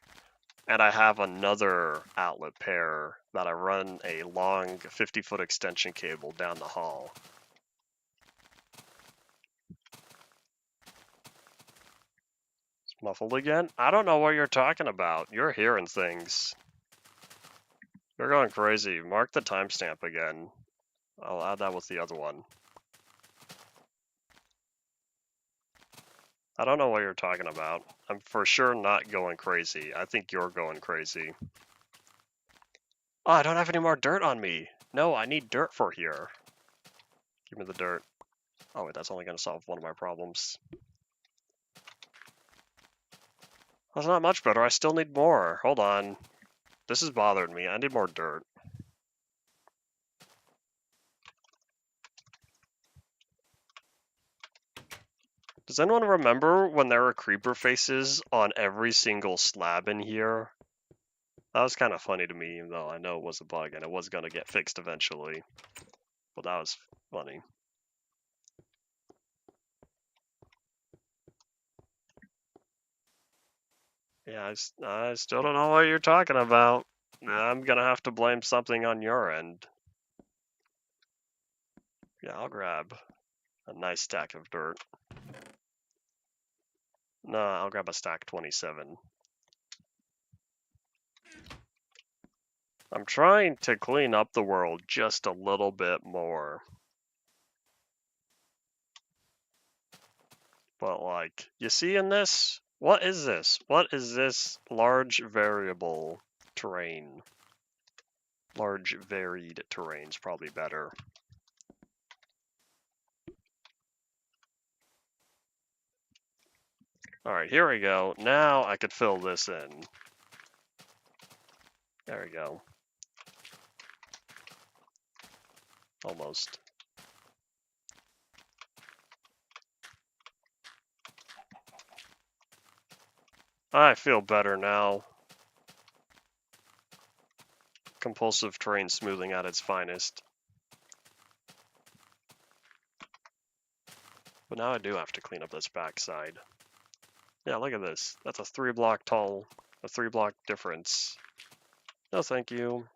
And I have another outlet pair that I run a long 50-foot extension cable down the hall. It's muffled again? I don't know what you're talking about. You're hearing things. You're going crazy. Mark the timestamp again. I'll add that with the other one. I don't know what you're talking about. I'm for sure not going crazy. I think you're going crazy. Oh, I don't have any more dirt on me. No, I need dirt for here. Give me the dirt. Oh wait, that's only going to solve one of my problems. That's not much better. I still need more. Hold on. This is bothering me. I need more dirt. Does anyone remember when there were creeper faces on every single slab in here? That was kind of funny to me, even though I know it was a bug and it was going to get fixed eventually. But that was funny. Yeah, I still don't know what you're talking about. I'm going to have to blame something on your end. Yeah, I'll grab a nice stack of dirt. No, I'll grab a stack 27. I'm trying to clean up the world just a little bit more. But like, you see in this? What is this? What is this large variable terrain? Large varied terrain's probably better. Alright, here we go. Now I could fill this in. There we go. Almost. I feel better now. Compulsive terrain smoothing at its finest. But now I do have to clean up this backside. Yeah, look at this. That's a 3-block tall, a 3-block difference. No, thank you.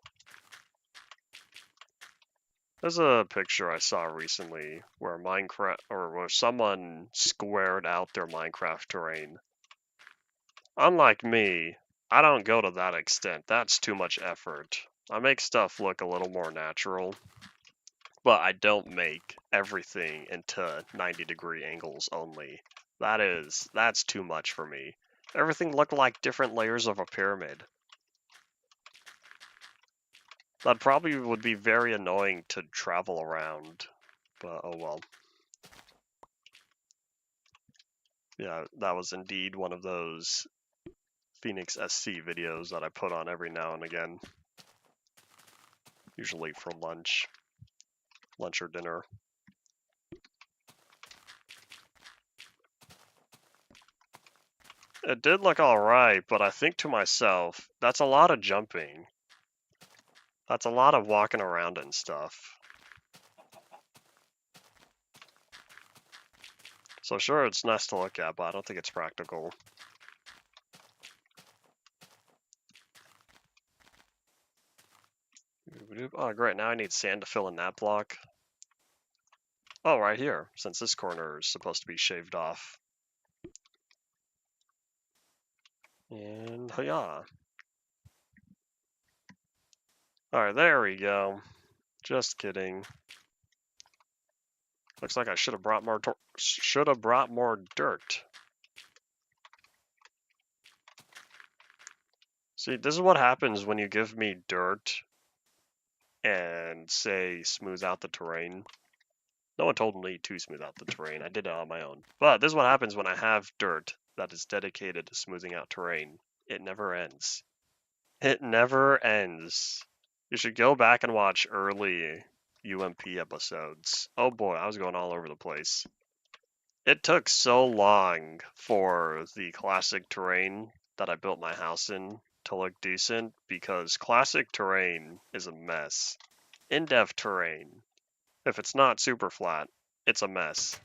There's a picture I saw recently where where someone squared out their Minecraft terrain. Unlike me, I don't go to that extent. That's too much effort. I make stuff look a little more natural, but I don't make everything into 90-degree angles only. That's too much for me. Everything looked like different layers of a pyramid. That probably would be very annoying to travel around, but oh well. Yeah, that was indeed one of those Phoenix SC videos that I put on every now and again. Usually for lunch or dinner. It did look alright, but I think to myself, that's a lot of jumping. That's a lot of walking around and stuff. So sure, it's nice to look at, but I don't think it's practical. Oh, great, now I need sand to fill in that block. Oh, right here, since this corner is supposed to be shaved off. And yeah. Alright, there we go. Just kidding. Looks like I should have brought more dirt. See, this is what happens when you give me dirt and say smooth out the terrain. No one told me to smooth out the terrain. I did it on my own. But this is what happens when I have dirt that is dedicated to smoothing out terrain. It never ends. It never ends. You should go back and watch early UMP episodes. Oh boy, I was going all over the place. It took so long for the classic terrain that I built my house in to look decent because classic terrain is a mess. In-depth terrain, if it's not super flat, it's a mess.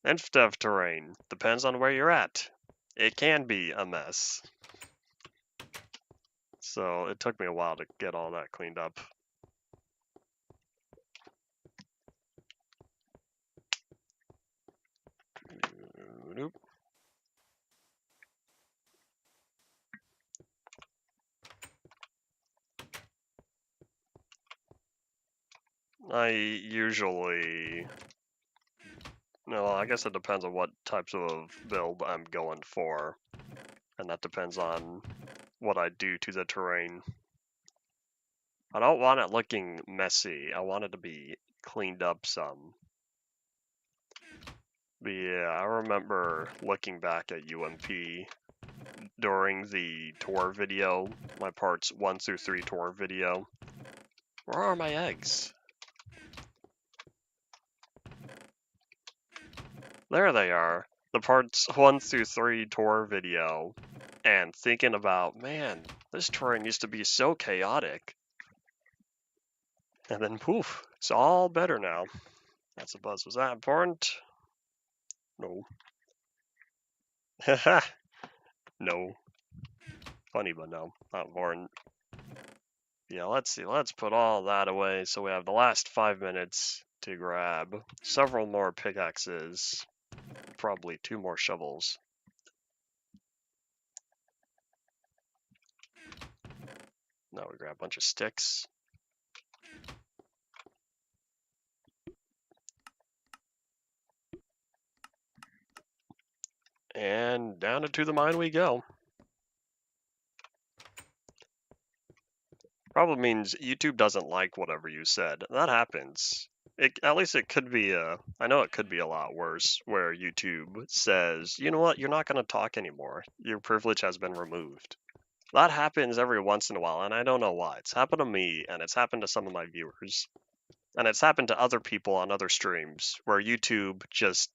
In-depth terrain depends on where you're at. It can be a mess. So it took me a while to get all that cleaned up. Nope. I usually... No, I guess it depends on what types of build I'm going for. And that depends on what I do to the terrain. I don't want it looking messy. I want it to be cleaned up some. But yeah, I remember looking back at UMP during the tour video, my parts 1 through 3 tour video. Where are my eggs? There they are. The parts 1 through 3 tour video. And thinking about, man, this terrain used to be so chaotic. And then poof, it's all better now. That's a buzz. Was that important? No. Haha. No. Funny, but no. Not important. Yeah, let's see. Let's put all that away so we have the last 5 minutes to grab several more pickaxes. Probably 2 more shovels. Now we grab a bunch of sticks. And down into the mine we go. Probably means YouTube doesn't like whatever you said. That happens. At least it could be I know it could be a lot worse, where YouTube says, you know what, you're not going to talk anymore. Your privilege has been removed. That happens every once in a while, and I don't know why. It's happened to me, and it's happened to some of my viewers. And it's happened to other people on other streams, where YouTube just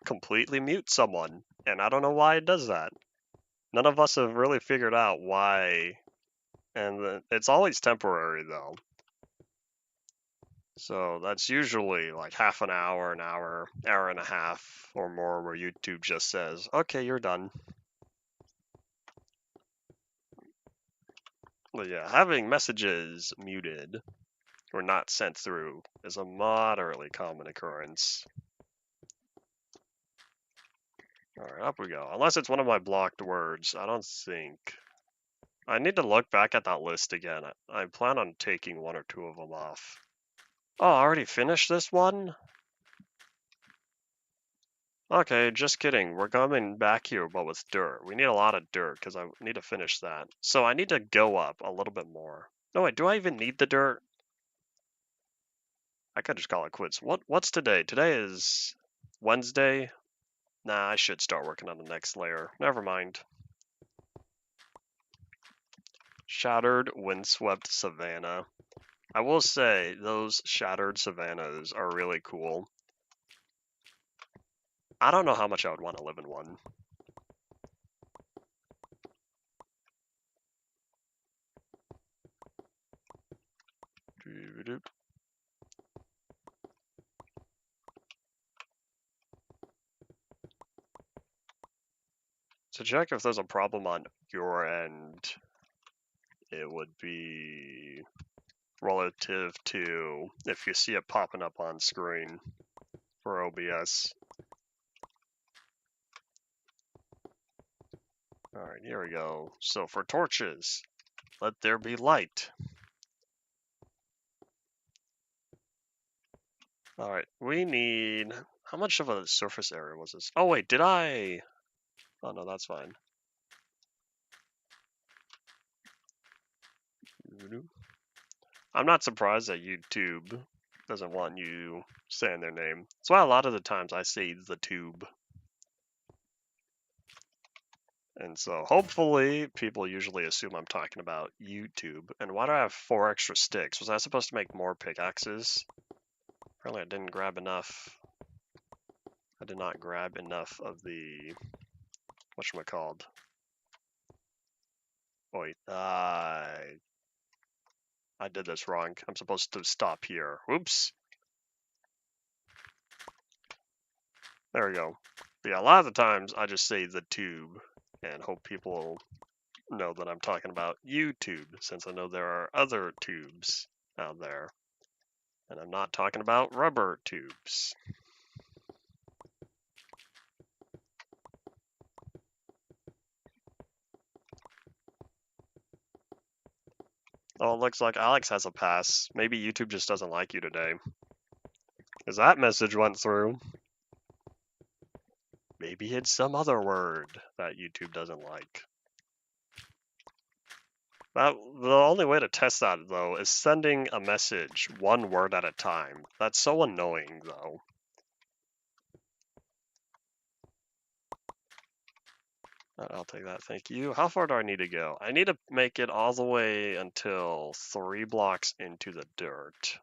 completely mutes someone, and I don't know why it does that. None of us have really figured out why, and it's always temporary, though. So that's usually like half an hour, hour and a half or more where YouTube just says, okay, you're done. But yeah, having messages muted or not sent through is a moderately common occurrence. Alright, up we go. Unless it's one of my blocked words. I don't think. I need to look back at that list again. I plan on taking one or two of them off. Oh, I already finished this one? Okay, just kidding. We're coming back here, but with dirt. We need a lot of dirt, because I need to finish that. So I need to go up a little bit more. No, wait, do I even need the dirt? I could just call it quits. What's today? Today is Wednesday? Nah, I should start working on the next layer. Never mind. Shattered, windswept savanna. I will say, those shattered savannas are really cool. I don't know how much I would want to live in one. To check if there's a problem on your end, it would be relative to if you see it popping up on screen for OBS. Alright, here we go. So for torches, let there be light. Alright, we need... How much of a surface area was this? Oh wait, did I... Oh no, that's fine. I'm not surprised that YouTube doesn't want you saying their name. That's why a lot of the times I say the tube. And so hopefully people usually assume I'm talking about YouTube. And why do I have 4 extra sticks? Was I supposed to make more pickaxes? Apparently I didn't grab enough. I did not grab enough of the... whatchamacalled? Wait, I did this wrong. I'm supposed to stop here. Whoops. There we go. But yeah, a lot of the times I just say the tube and hope people know that I'm talking about YouTube, since I know there are other tubes out there. And I'm not talking about rubber tubes. Oh, it looks like Alex has a pass. Maybe YouTube just doesn't like you today. Because that message went through. Maybe it's some other word that YouTube doesn't like. The only way to test that, though, is sending a message one word at a time. That's so annoying, though. I'll take that, thank you. How far do I need to go? I need to make it all the way until 3 blocks into the dirt.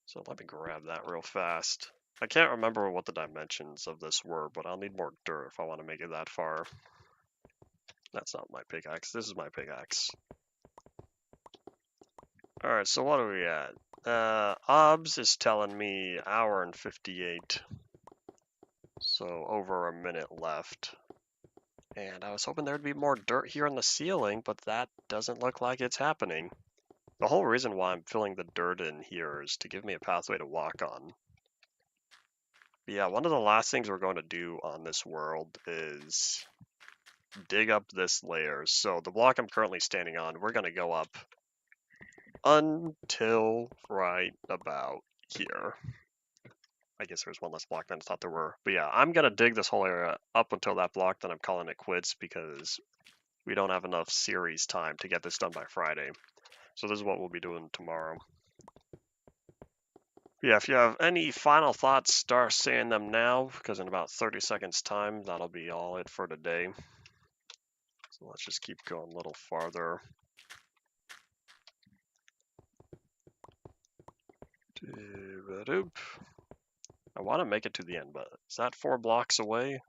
So let me grab that real fast. I can't remember what the dimensions of this were, but I'll need more dirt if I want to make it that far. That's not my pickaxe. This is my pickaxe. Alright, so what are we at? OBS is telling me hour and 58. So over a minute left. And I was hoping there'd be more dirt here on the ceiling, but that doesn't look like it's happening. The whole reason why I'm filling the dirt in here is to give me a pathway to walk on. But yeah, one of the last things we're going to do on this world is dig up this layer. So the block I'm currently standing on, we're going to go up until right about here. I guess there's one less block than I thought there were. But yeah, I'm going to dig this whole area up until that block, then I'm calling it quits because we don't have enough series time to get this done by Friday. So this is what we'll be doing tomorrow. Yeah, if you have any final thoughts, start saying them now, because in about 30 seconds time, that'll be all it for today. So let's just keep going a little farther. I want to make it to the end, but is that 4 blocks away?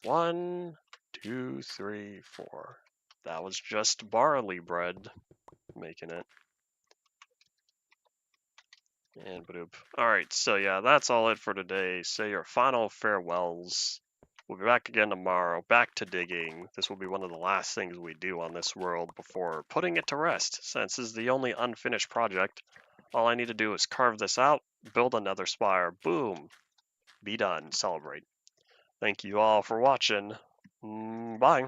1, 2, 3, 4. That was just barley bread making it. And badoop. Alright, so yeah, that's all it for today. Say your final farewells. We'll be back again tomorrow, back to digging. This will be one of the last things we do on this world before putting it to rest, since this is the only unfinished project. All I need to do is carve this out, build another spire, boom, be done, celebrate. Thank you all for watching. Bye.